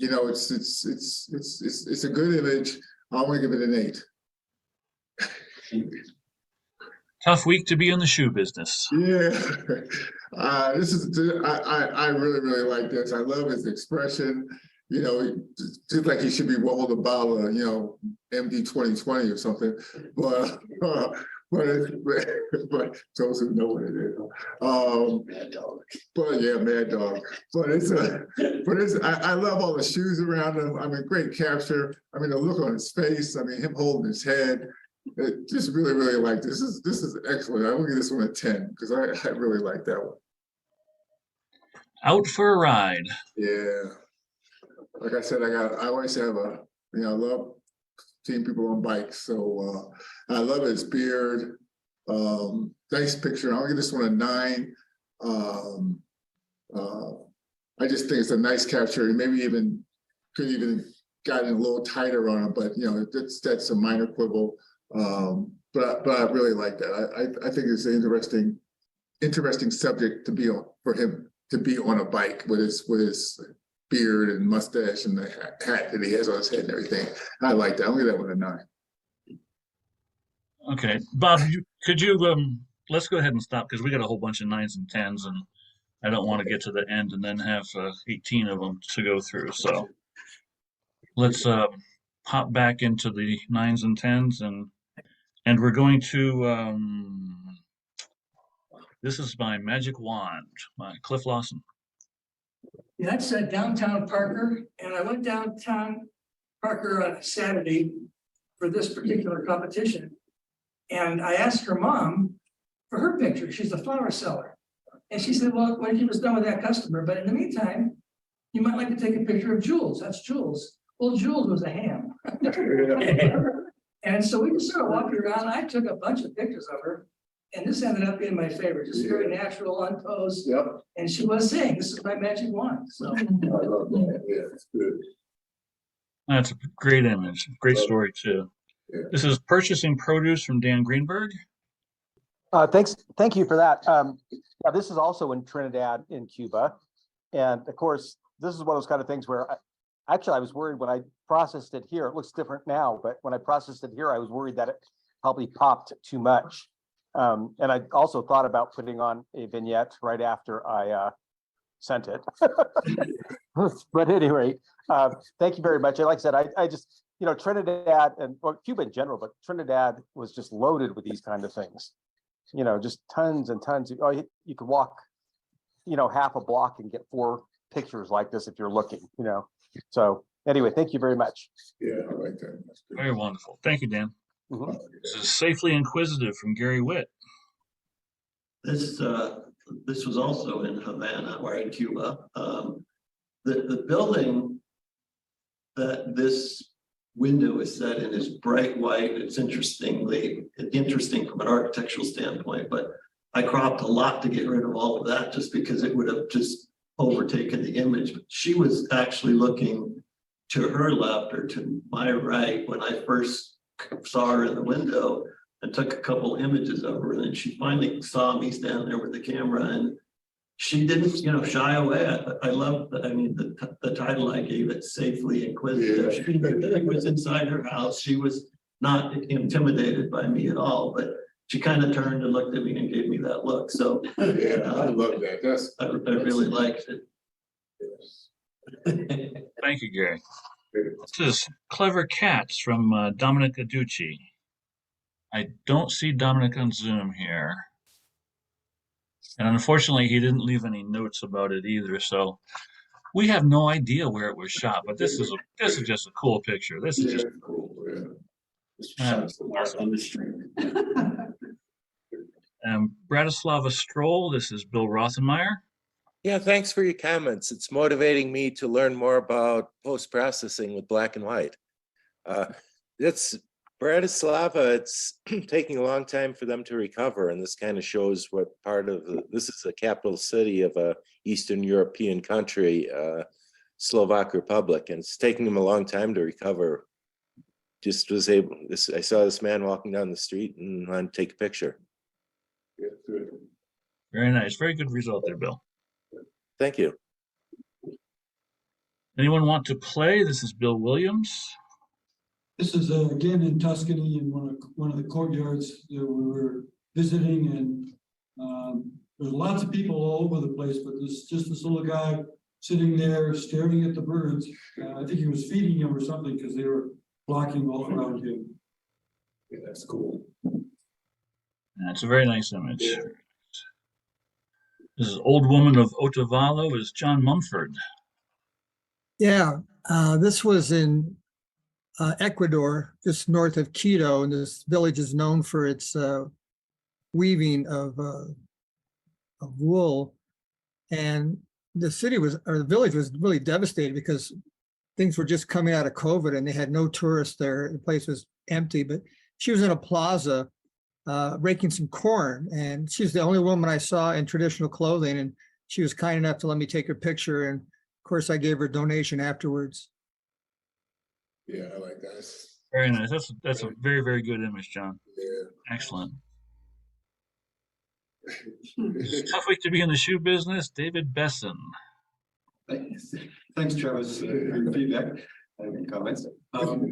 It's a good image. I'm gonna give it an 8. Tough week to be in the shoe business. Yeah, I really, really like this. I love his expression. Just like he should be Wall the Bala, MD 2020 or something. But those who know what it is. Mad Dog. But yeah, Mad Dog. I love all the shoes around him. I mean, great capture. I mean, the look on his face. I mean, him holding his head. Just really, really like this. This is excellent. I will give this one a 10, because I really like that one. Out for a ride. Yeah. Like I said, I always have I love seeing people on bikes. So I love his beard. Nice picture. I'll give this one a 9. I just think it's a nice capture. Maybe could even gotten a little tighter on it, but that's a minor quibble. But I really like that. I think it's an interesting subject to be on, for him to be on a bike with his beard and mustache and the hat that he has on his head and everything. I like that. I'll give that one a 9. Okay, Bob, could you let's go ahead and stop, because we got a whole bunch of 9s and 10s, and I don't want to get to the end and then have 18 of them to go through. So let's pop back into the 9s and 10s, and we're going to This is my magic wand, my Cliff Lawson. That's downtown Parker, and I went downtown Parker on a Saturday for this particular competition. And I asked her mom for her picture. She's a flower seller. And she said, well, when he was done with that customer, but in the meantime, you might like to take a picture of Jules. That's Jules. Well, Jules was a ham. And so we just started walking around. I took a bunch of pictures of her. And this ended up being my favorite, just very natural, unposed. Yep. And she was saying, this is my magic wand. So I love that. Yeah, it's good. That's a great image. Great story, too. Yeah. This is Purchasing Produce from Dan Greenberg. Thank you for that. Yeah, this is also in Trinidad in Cuba. And of course, this is one of those kind of things where I was worried when I processed it here. It looks different now, but when I processed it here, I was worried that it probably popped too much. And I also thought about putting on a vignette right after I sent it. But at any rate, thank you very much. And like I said, I just, Trinidad and Cuba in general, but Trinidad was just loaded with these kind of things. Just tons and tons. You could walk, half a block and get 4 pictures like this if you're looking, So anyway, thank you very much. Yeah, I like that. That's good. Very wonderful. Thank you, Dan. Mhm. This is Safely Inquisitive from Gary Witt. This was also in Havana or in Cuba. The building that this window is set in is bright white. It's interesting from an architectural standpoint, but I cropped a lot to get rid of all of that just because it would have just overtaken the image. But she was actually looking to her left or to my right when I first saw her in the window and took a couple images of her. And then she finally saw me stand there with the camera and she didn't, shy away. I love, the title I gave it, Safely Inquisitive. Yeah. She was inside her house. She was not intimidated by me at all, but she kind of turned and looked at me and gave me that look. So Yeah, I love that. I really liked it. Thank you, Gary. This is Clever Cats from Dominic Aducci. I don't see Dominic on Zoom here. And unfortunately, he didn't leave any notes about it either. So we have no idea where it was shot, but this is just a cool picture. This is just cool. awesome. On the street. Bratislava Stroll, this is Bill Rothenmeyer. Yeah, thanks for your comments. It's motivating me to learn more about post-processing with black and white. It's Bratislava, it's taking a long time for them to recover, and this kind of shows what part of this is the capital city of a Eastern European country, Slovak Republic, and it's taking them a long time to recover. I saw this man walking down the street and wanted to take a picture. Yeah, good. Very nice. Very good result there, Bill. Thank you. Anyone want to play? This is Bill Williams. This is again in Tuscany in one of the courtyards that we were visiting, and there's lots of people all over the place, but this little guy sitting there staring at the birds. I think he was feeding them or something because they were blocking all around him. Yeah, that's cool. That's a very nice image. Yeah. This is Old Woman of Otavalo is John Mumford. Yeah, this was in Ecuador, just north of Quito, and this village is known for its weaving of wool. And the village was really devastated because things were just coming out of COVID and they had no tourists there. The place was empty, but she was in a plaza raking some corn, and she's the only woman I saw in traditional clothing, and she was kind enough to let me take her picture, and of course I gave her a donation afterwards. Yeah, I like that. Very nice. That's a very, very good image, John. Yeah. Excellent. It's a tough week to be in the shoe business. David Besson. Thanks, Travis, for your feedback and comments.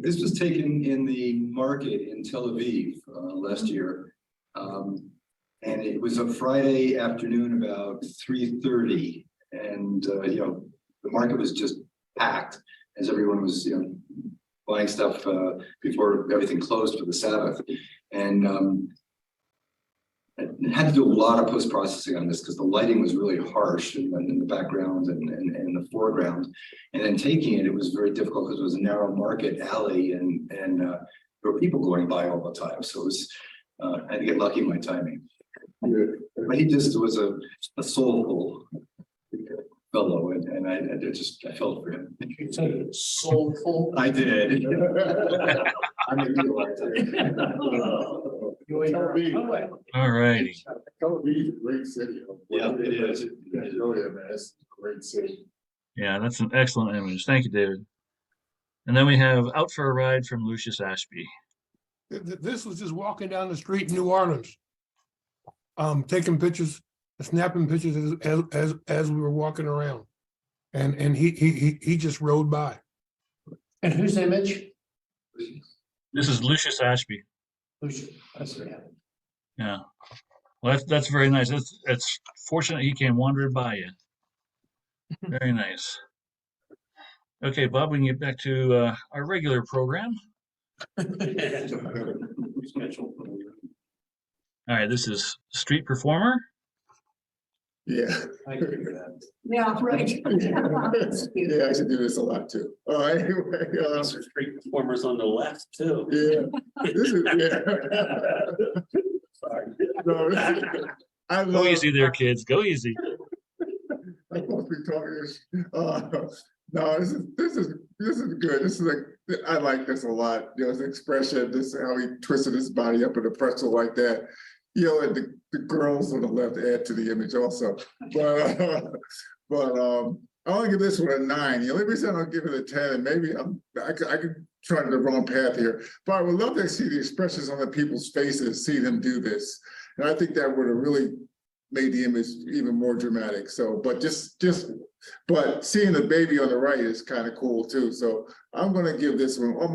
This was taken in the market in Tel Aviv last year. And it was a Friday afternoon about 3:30. And, the market was just packed as everyone was, buying stuff before everything closed for the Sabbath. And I had to do a lot of post-processing on this because the lighting was really harsh in the background and the foreground. And then taking it, it was very difficult because it was a narrow market alley and there were people going by all the time. So it was, I had to get lucky in my timing. But he just was a soulful fellow, and I felt for him. You said soulful. I did. I'm a All righty. Tel Aviv is a great city. Yeah, it is. It really is, man. It's a great city. Yeah, that's an excellent image. Thank you, David. And then we have Out for a Ride from Lucius Ashby. This was just walking down the street in New Orleans. Taking pictures, snapping pictures as we were walking around. And he just rode by. And whose image? This is Lucius Ashby. Lucius. That's right. Yeah. Well, that's very nice. It's fortunate he came wandering by you. Very nice. Okay, Bob, we can get back to our regular program. All right, this is Street Performer. Yeah. Yeah, right. Yeah, I should do this a lot too. Anyway, Street performers on the left too. yeah. This is, yeah. Sorry. No, I Go love. easy there, kids. Go easy. I must be talking this. No, this is good. This is like, I like this a lot. You know, his expression, this how he twisted his body up in a pretzel like that. You know, and the girls on the left add to the image also. But I want to give this one a 9. The only reason I don't give it a 10, and maybe I could try the wrong path here, but I would love to see the expressions on the people's faces, see them do this. And I think that would have really made the image even more dramatic. So, but but seeing the baby on the right is kind of cool too. So I'm going to give this one, I'm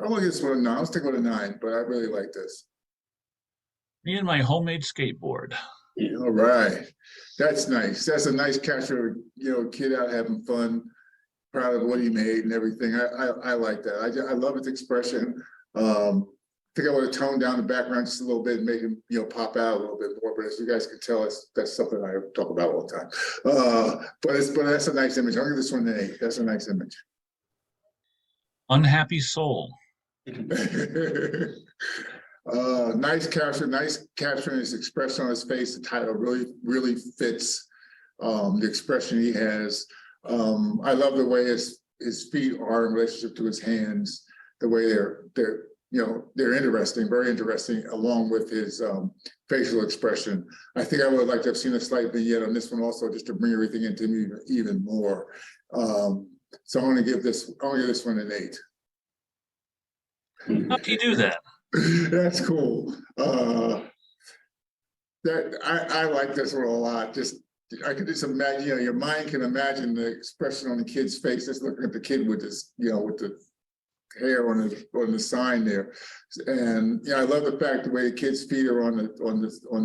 going to give this one a 9. I'll stick with a 9, but I really like this. Me and my homemade skateboard. All right, that's nice. That's a nice capture of, you know, a kid out having fun, proud of what he made and everything. I like that. I love its expression. I think I would have toned down the background just a little bit and made him, you know, pop out a little bit more. But as you guys can tell, that's something I talk about all the time. But that's a nice image. I'll give this one an 8. That's a nice image. Unhappy Soul. Nice capturing his expression on his face. The title really fits the expression he has. I love the way his feet are in relationship to his hands, the way they're interesting, very interesting, along with his facial expression. I think I would like to have seen a slight vignette on this one also, just to bring everything into me even more. So I'm going to give this one an 8. How do you do that? That's cool. That I like this one a lot. I could just imagine, you know, your mind can imagine the expression on the kid's face, just looking at the kid with this, you know, with the hair on the sign there. And yeah, I love the fact the way the kid's feet are on the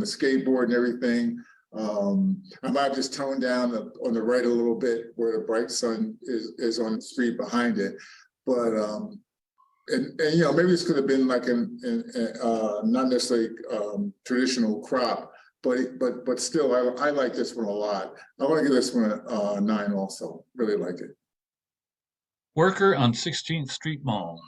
skateboard and everything. I might have just toned down on the right a little bit where the bright sun is on the street behind it, but and you know, maybe this could have been like not necessarily traditional crop, but still I like this one a lot. I want to give this one a 9 also. Really like it. Worker on 16th Street Mall.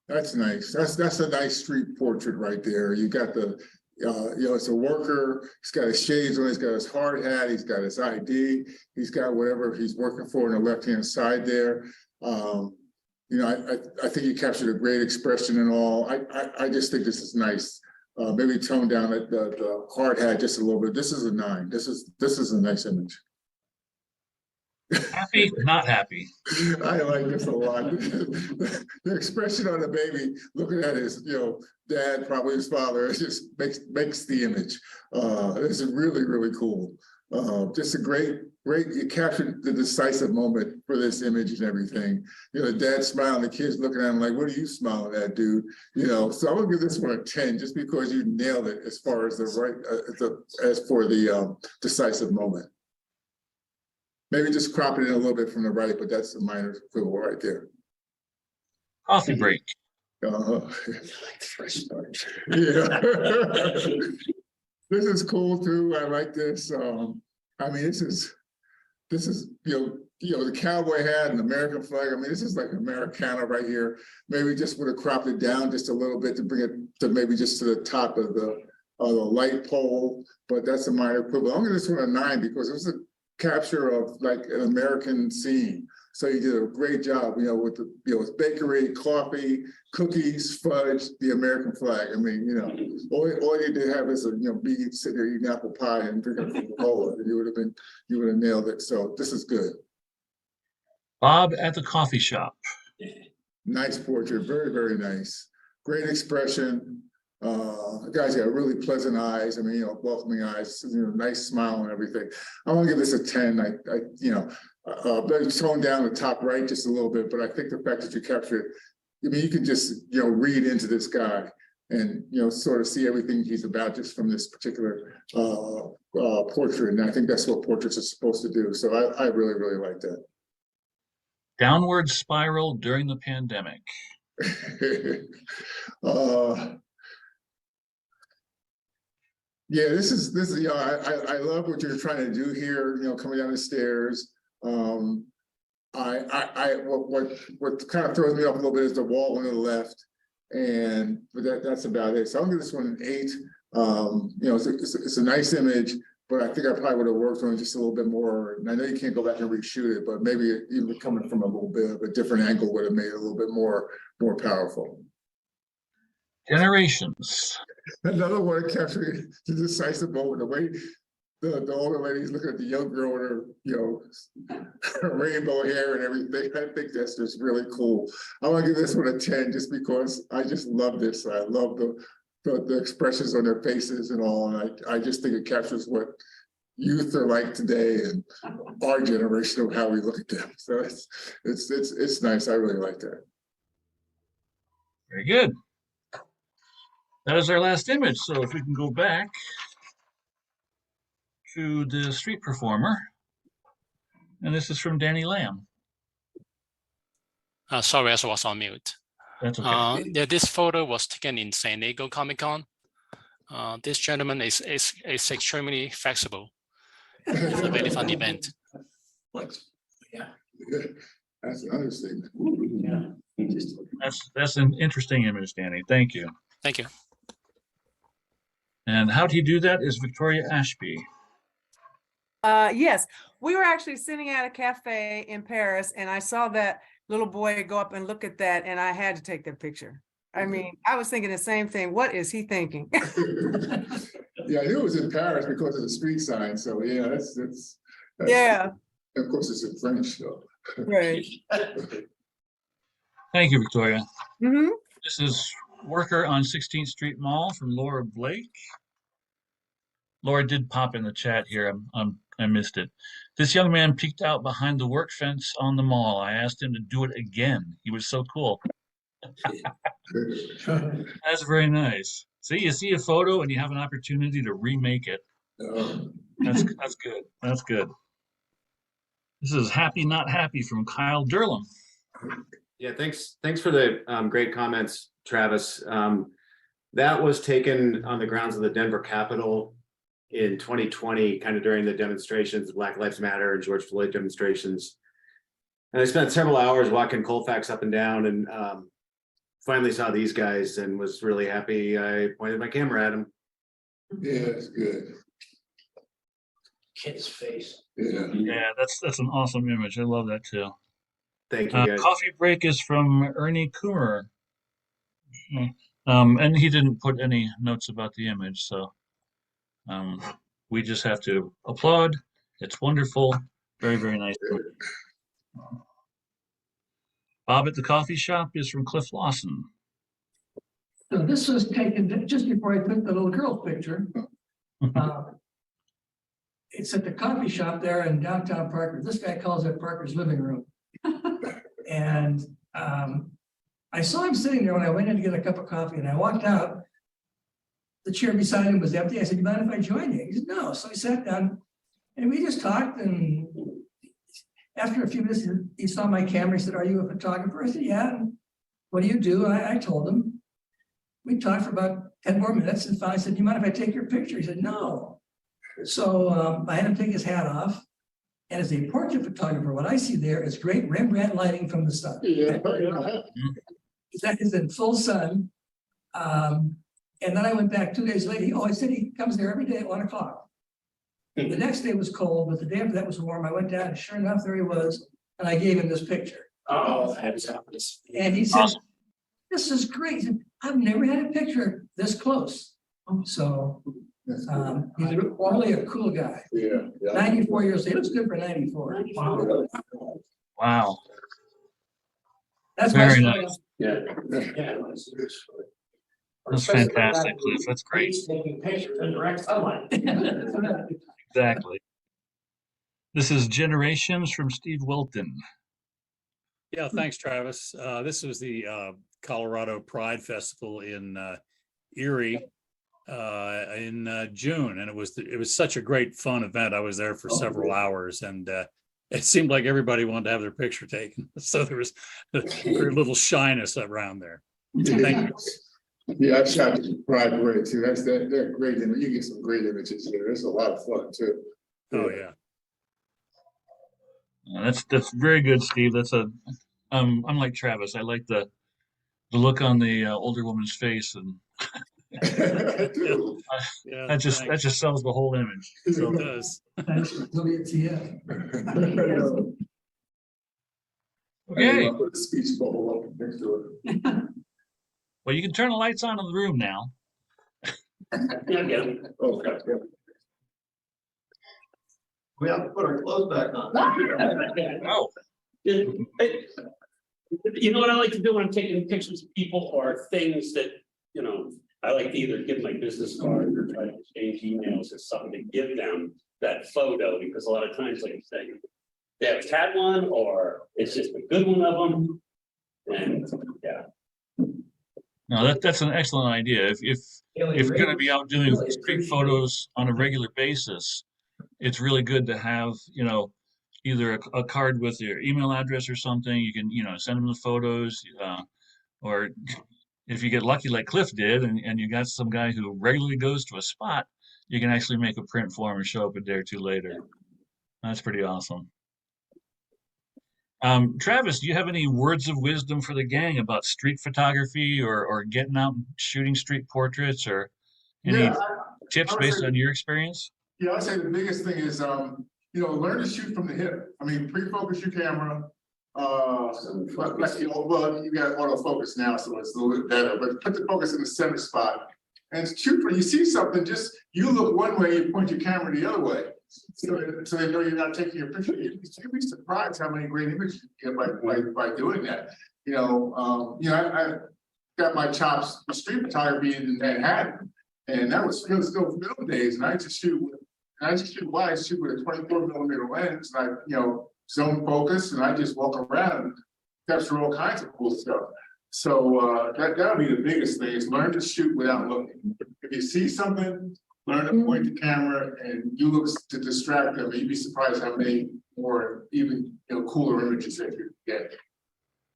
That's nice. That's a nice street portrait right there. You got the you know, it's a worker. He's got his shades on. He's got his hard hat. He's got his ID. He's got whatever he's working for on the left-hand side there. You know, I think he captured a great expression and all. I just think this is nice. Maybe tone down the hard hat just a little bit. This is a 9. This is a nice image. Happy, not happy. I like this a lot. The expression on the baby looking at his, you know, dad, probably his father, it just makes the image. This is really cool. Just a great, you captured the decisive moment for this image and everything. You know, the dad smiling, the kids looking at him like, what are you smiling at, dude? You know, so I'm gonna give this one a 10 just because you nailed it as far as as for the decisive moment. Maybe just crop it in a little bit from the right, but that's a minor quibble right there. Coffee break. Yeah. This is cool too. I like this. I mean, this is, the cowboy hat and American flag. I mean, this is like Americana right here. Maybe just would have cropped it down just a little bit to bring it to maybe just to the top of the light pole, but that's a minor equivalent. I'm gonna this one a 9 because it was a capture of like an American scene. So you did a great job, with the, with bakery, coffee, cookies, fudge, the American flag. I mean, all you need to have is be sitting there eating apple pie and drinking Coca-Cola. You would have nailed it. So this is good. Bob at the coffee shop. Nice portrait, very, very nice. Great expression. The guy's got really pleasant eyes. I mean, welcoming eyes, nice smile and everything. I want to give this a 10. But tone down the top right just a little bit, but I think the fact that you captured it, I mean, you can just, read into this guy and, sort of see everything he's about just from this particular portrait. And I think that's what portraits are supposed to do. So I really, really like that. Downward spiral during the pandemic. Yeah, this is, I love what you're trying to do here, coming down the stairs. What kind of throws me off a little bit is the wall on the left, but that's about it. So I'm gonna give this one an 8. It's a nice image, but I think I probably would have worked on it just a little bit more. And I know you can't go back and reshoot it, but maybe even coming from a little bit of a different angle would have made it a little bit more powerful. Generations. Another one capturing the decisive moment, the way the older lady's looking at the young girl with her rainbow hair and everything. I think that's just really cool. I want to give this one a 10 just because I just love this. I love the expressions on their faces and all. And I just think it captures what youth are like today and our generation of how we look at them. So it's nice. I really like that. Very good. That is our last image. So if we can go back to the street performer. And this is from Danny Lamb. Sorry, I was on mute. That's okay. Yeah, this photo was taken in San Diego Comic-Con. This gentleman is extremely flexible. It's a very fun event. Yeah, that's an understatement. Yeah, that's an interesting image, Danny. Thank you. Thank you. And how do you do that is Victoria Ashby. Yes, we were actually sitting at a cafe in Paris and I saw that little boy go up and look at that and I had to take that picture. I mean, I was thinking the same thing. What is he thinking? Yeah, I knew it was in Paris because of the street sign. So yeah, that's yeah. Of course, it's in French. So. Right. Thank you, Victoria. Mm-hmm. This is Worker on 16th Street Mall from Laura Blake. Laura did pop in the chat here. I missed it. This young man peeked out behind the work fence on the mall. I asked him to do it again. He was so cool. That's very nice. See, you see a photo and you have an opportunity to remake it. That's good. That's good. This is Happy Not Happy from Kyle Durlam. Yeah, thanks for the great comments, Travis. That was taken on the grounds of the Denver Capitol in 2020, kind of during the demonstrations, Black Lives Matter and George Floyd demonstrations. And I spent several hours walking Colfax up and down and finally saw these guys and was really happy. I pointed my camera at them. Yeah, it's good. Kid's face. Yeah, that's an awesome image. I love that too. Thank you, guys. Coffee break is from Ernie Coomer. And he didn't put any notes about the image, so we just have to applaud. It's wonderful. Very, very nice. Bob at the coffee shop is from Cliff Lawson. So this was taken just before I took the little girl picture. It's at the coffee shop there in downtown Parker. This guy calls it Parker's living room. And I saw him sitting there when I went in to get a cup of coffee and I walked out. The chair beside him was empty. I said, "You mind if I join you?" He said, "No." So he sat down and we just talked. And after a few minutes, he saw my camera. He said, "Are you a photographer?" I said, "Yeah." "What do you do?" I told him. We talked for about 10 more minutes, and finally I said, "Do you mind if I take your picture?" He said, "No." So I had him take his hat off. And as a portrait photographer, what I see there is great Rembrandt lighting from the sun. Yeah. That is in full sun. And then I went back 2 days later. I said he comes there every day at 1 o'clock. The next day was cold, but the day after that was warm. I went down, and sure enough, there he was. And I gave him this picture. Oh, that's happens. And he said, "This is great. He said, I've never had a picture this close." So he's really a cool guy. Yeah. 94 years old. He looks good for 94. Wow. That's my Very story. nice. Yeah. That's fantastic, Cliff. That's great. Taking pictures in direct sunlight. Exactly. This is Generations from Steve Wilton. Yeah, thanks, Travis. This was the Colorado Pride Festival in Erie in June, and it was such a great fun event. I was there for several hours, and it seemed like everybody wanted to have their picture taken. So there was very little shyness around there. Thank you. Yeah, I shot the Pride Parade too. They're great. You get some great images there. It's a lot of fun too. Oh yeah. That's very good, Steve. I'm like Travis. I like the look on the older woman's face, and that just sells the whole image. So It does. Thanks for WTF. Okay. I'll put the speech bubble up next to it. Well, you can turn the lights on in the room now. We have to put our clothes back on. Oh. You know what I like to do when I'm taking pictures of people or things that, I like to either give my business card or try to exchange emails or something to give them that photo, because a lot of times, like you say, they haven't had one or it's just a good one of them. And yeah. No, that's an excellent idea. If you're going to be out doing street photos on a regular basis, it's really good to have, either a card with your email address or something. You can, send them the photos, or if you get lucky like Cliff did, and you got some guy who regularly goes to a spot, you can actually make a print for him and show up a day or two later. That's pretty awesome. Travis, do you have any words of wisdom for the gang about street photography or getting out and shooting street portraits, or any tips based on your experience? Yeah, I'd say the biggest thing is, learn to shoot from the hip. I mean, pre-focus your camera. Well, you got autofocus now, so it's a little bit better, but put the focus in the center spot and shoot. When you see something, just you look one way, you point your camera the other way. So they know you're not taking your picture. You'd be surprised how many great images you get by doing that. I got my chops for street photography in Manhattan, and that was still film days. And I just shoot wide, shoot with a 24mm lens, and I zone focus, and I just walk around and capture all kinds of cool stuff. So that'll be the biggest thing, is learn to shoot without looking. If you see something, learn to point the camera and you look to distract them. You'd be surprised how many more even cooler images that you get.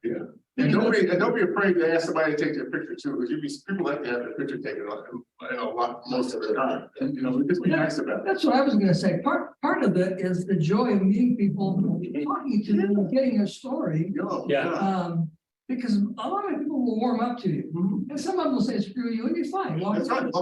Yeah. And don't be afraid to ask somebody to take their picture too, because people like to have their picture taken most of the time. And just be nice about it. That's what I was gonna say. Part of it is the joy of meeting people, talking to them, and getting their story. Yeah. Because a lot of people will warm up to you, and some of them will say screw you, and you're fine. That's right.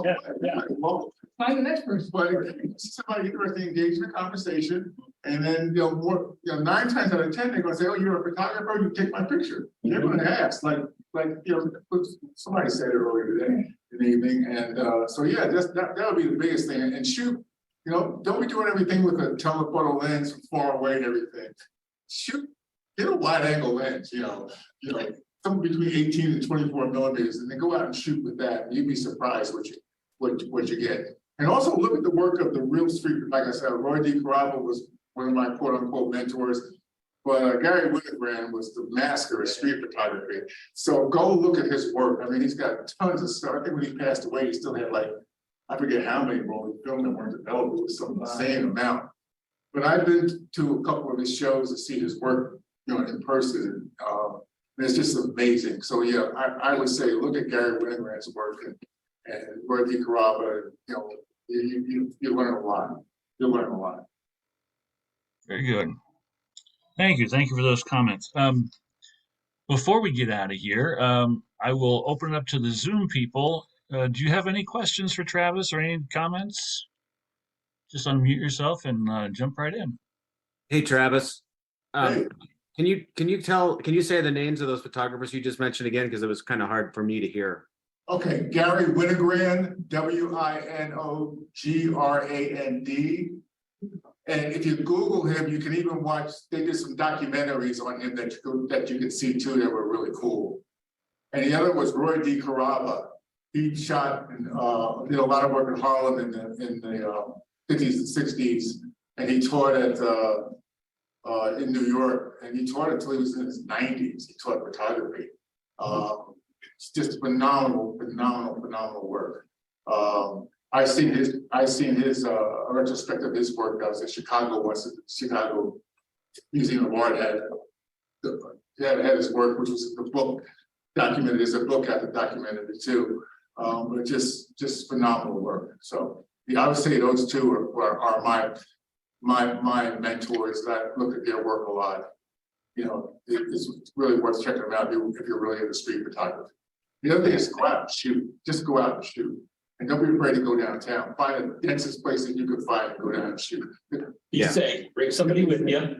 Find the next person. But if somebody interested, engage in a conversation, and then 9 times out of 10 they're gonna say, "Oh, you're a photographer, you take my picture." They're gonna ask, somebody said it earlier today in the evening, and so yeah, that would be the biggest thing. And shoot, don't be doing everything with a telephoto lens from far away and everything. Shoot, get a wide angle lens, something between 18 and 24mm, and then go out and shoot with that. And you'd be surprised what you get. And also look at the work of the real street. Like I said, Roy D. Carrabba was one of my quote unquote mentors, but Gary Winogrand was the master of street photography. So go look at his work. I mean, he's got tons of stuff. I think when he passed away, he still had I forget how many rolling film that weren't developed. It was some insane amount. But I've been to a couple of his shows to see his work, in person. And it's just amazing. So yeah, I would say look at Gary Winogrand's work and Roy DeCarava, you learn a lot. You learn a lot. Very good. Thank you. Thank you for those comments. Before we get out of here, I will open it up to the Zoom people. Do you have any questions for Travis or any comments? Just unmute yourself and jump right in. Hey, Travis. Hey. Can you say the names of those photographers you just mentioned again? Because it was kind of hard for me to hear. Okay, Gary Winogrand, Winogrand. And if you Google him, you can even watch, they did some documentaries on him that you can see too that were really cool. And the other was Roy DeCarava. He shot and did a lot of work in Harlem in the 50s and 60s. And he taught at in New York, and he taught until he was in his 90s. He taught photography. It's just phenomenal work. I've seen his retrospective of his work. I was in Chicago once. The Chicago Museum of Art had his work, which was the book documented. There's a book out that documented it too. But just phenomenal work. So yeah, I would say those two are my mentors. That I look at their work a lot. It's really worth checking them out if you're really into street photography. The other thing is go out and shoot. Just go out and shoot. And don't be afraid to go downtown. Find the densest place that you can find and go down and shoot. Be safe. Bring somebody with you,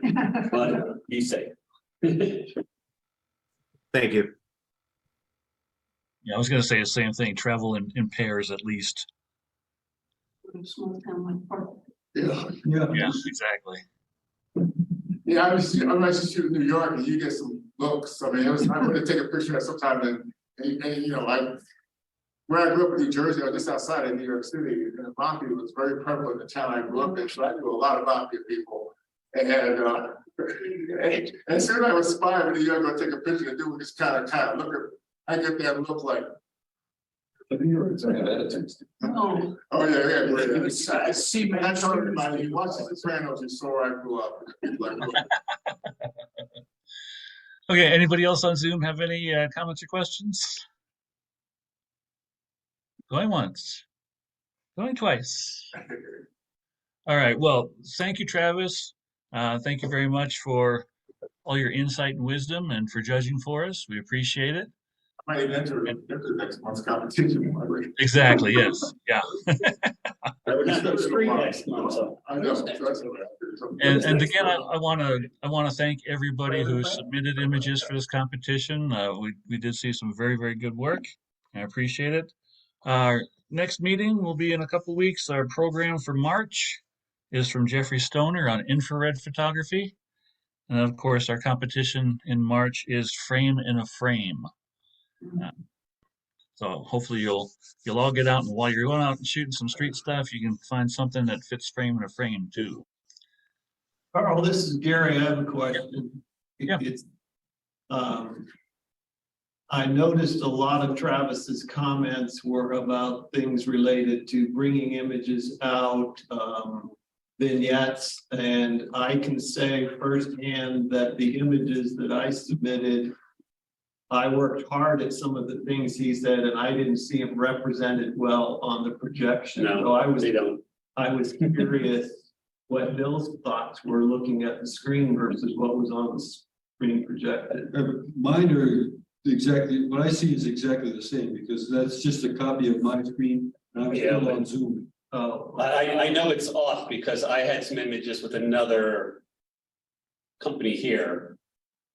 but be safe. Thank you. Yeah, I was going to say the same thing. Travel in pairs at least. Yeah, exactly. Yeah, I was shooting in New York, and you get some looks. I mean, I went to take a picture at some time, and where I grew up in New Jersey, I was just outside of New York City, and the mafia was very prevalent in the town I grew up in. So I knew a lot of mafia people, and as soon as I was spying in New York, go take a picture and do it, just kind of look at. I get there and look like. New York's attitudes. Oh yeah. I see, man. I told everybody, you watch The Sopranos, you saw where I grew up. Okay, anybody else on Zoom have any comments or questions? Going once, going twice. All right, well, thank you, Travis. Thank you very much for all your insight and wisdom and for judging for us. We appreciate it. I might enter next month's competition. Exactly, yes, yeah. I would not go street next month, so. I know. And again, I want to thank everybody who submitted images for this competition. We did see some very, very good work. I appreciate it. Our next meeting will be in a couple weeks. Our program for March is from Jeffrey Stoner on infrared photography. And of course, our competition in March is Frame in a Frame. So hopefully you'll all get out, and while you're going out and shooting some street stuff, you can find something that fits frame in a frame too. Carl, this is Gary. I have a question. Yeah. I noticed a lot of Travis's comments were about things related to bringing images out, vignettes, and I can say firsthand that the images that I submitted, I worked hard at some of the things he said, and I didn't see him represented well on the projection. No, so I was curious what Bill's thoughts were looking at the screen versus what was on the screen projected. Mine are exactly, what I see is exactly the same, because that's just a copy of my screen, and I'm still on Zoom. Oh, I know it's off because I had some images with another company here,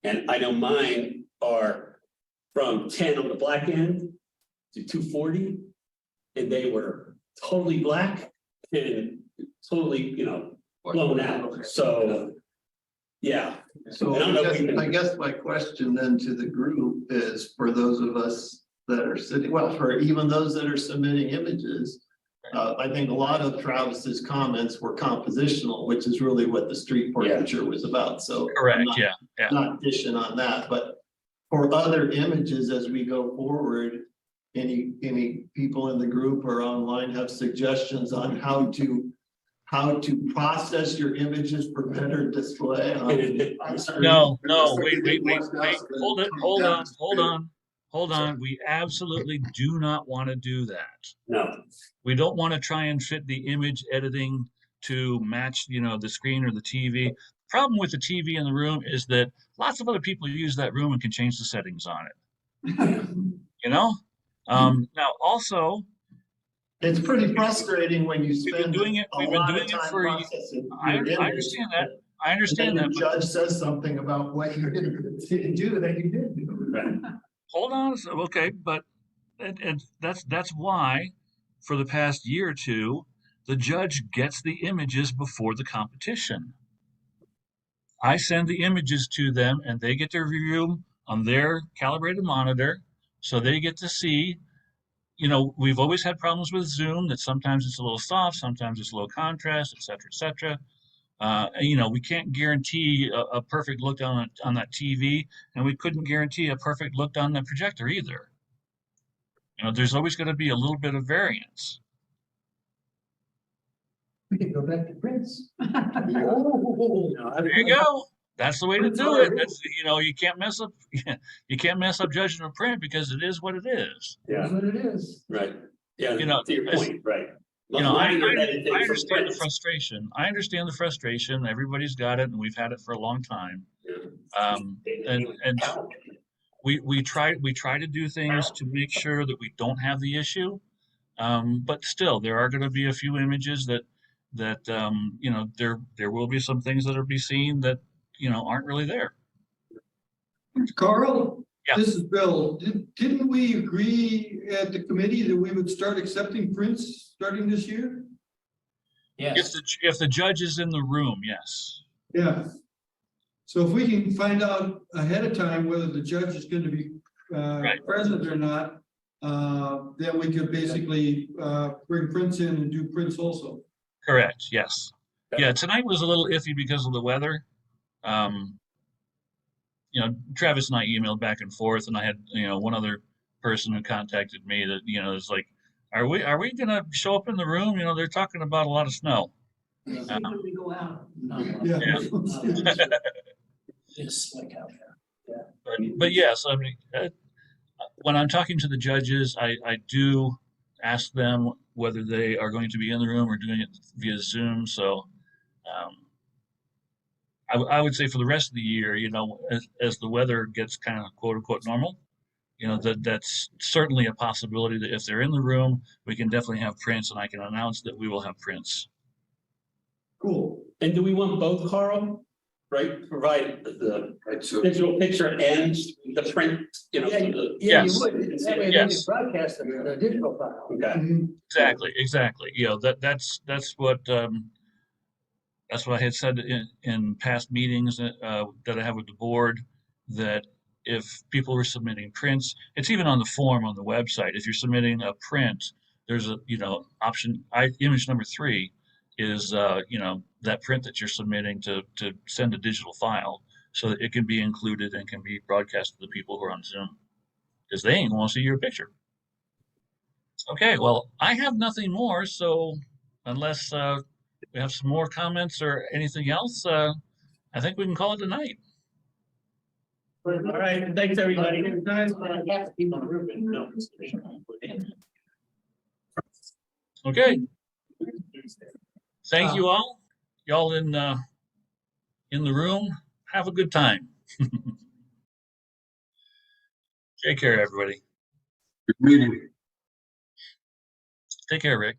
and I know mine are from 10 on the black end to 240, and they were totally black and totally, blown out. So, yeah. So I guess my question then to the group is, for those of us that are sitting, well, for even those that are submitting images, I think a lot of Travis's comments were compositional, which is really what the street portraiture was about. So correct, not dishing on that, but for other images as we go forward, any people in the group or online have suggestions on how to process your images for better display? No, wait, hold on. hold on. We absolutely do not want to do that. No. We don't want to try and fit the image editing to match, the screen or the TV. Problem with the TV in the room is that lots of other people use that room and can change the settings on it. Now also, It's pretty frustrating when you we've been spend doing it. a We've been lot doing of it time for. processing I your image. understand that. I understand And then that. the judge says something about what you didn't do that you did do. Hold on. Okay, but and that's why, for the past year or two, the judge gets the images before the competition. I send the images to them, and they get to review them on their calibrated monitor, so they get to see. We've always had problems with Zoom that sometimes it's a little soft, sometimes it's low contrast, et cetera, et cetera. We can't guarantee a perfect look on that TV, and we couldn't guarantee a perfect look on the projector either. There's always going to be a little bit of variance. We can go back to Prince. There you go. That's the way to do it. That's you can't mess up. You can't mess up judging a print because it is what it is. Yeah. That's what it is. Right. Yeah, to your point, right. I understand the frustration. I understand the frustration. Everybody's got it, and we've had it for a long time. And we try to do things to make sure that we don't have the issue. But still, there are going to be a few images that there will be some things that are be seen that aren't really there. Carl, Yeah. this is Bill. Didn't we agree at the committee that we would start accepting prints starting this year? Yes. If the judge is in the room, yes. Yeah. So if we can find out ahead of time whether the judge is going to be present or not, then we could basically bring prints in and do prints also. Correct. Yes. Yeah. Tonight was a little iffy because of the weather. Travis and I emailed back and forth, and I had one other person who contacted me that is like, are we gonna show up in the room? They're talking about a lot of snow. We go out. It's like out there. But yes, I mean, when I'm talking to the judges, I do ask them whether they are going to be in the room or doing it via Zoom. So I would say for the rest of the year, as the weather gets kind of quote unquote normal, that's certainly a possibility that if they're in the room, we can definitely have prints, and I can announce that we will have prints. Cool. And do we want both, Carl? Right? Provide the digital picture and the print, Yeah, Yes. you would. That way they can broadcast the digital file. Exactly. That's what I had said in past meetings that I have with the board, that if people were submitting prints, it's even on the form on the website. If you're submitting a print, there's a option. Image number 3 is that print that you're submitting to send a digital file so that it can be included and can be broadcast to the people who are on Zoom, because they ain't want to see your picture. Okay, well, I have nothing more, so unless we have some more comments or anything else, I think we can call it a night. All right, thanks, everybody. Okay. Thank you all. Y'all in the room, have a good time. Take care, everybody. Good meeting. Take care, Rick.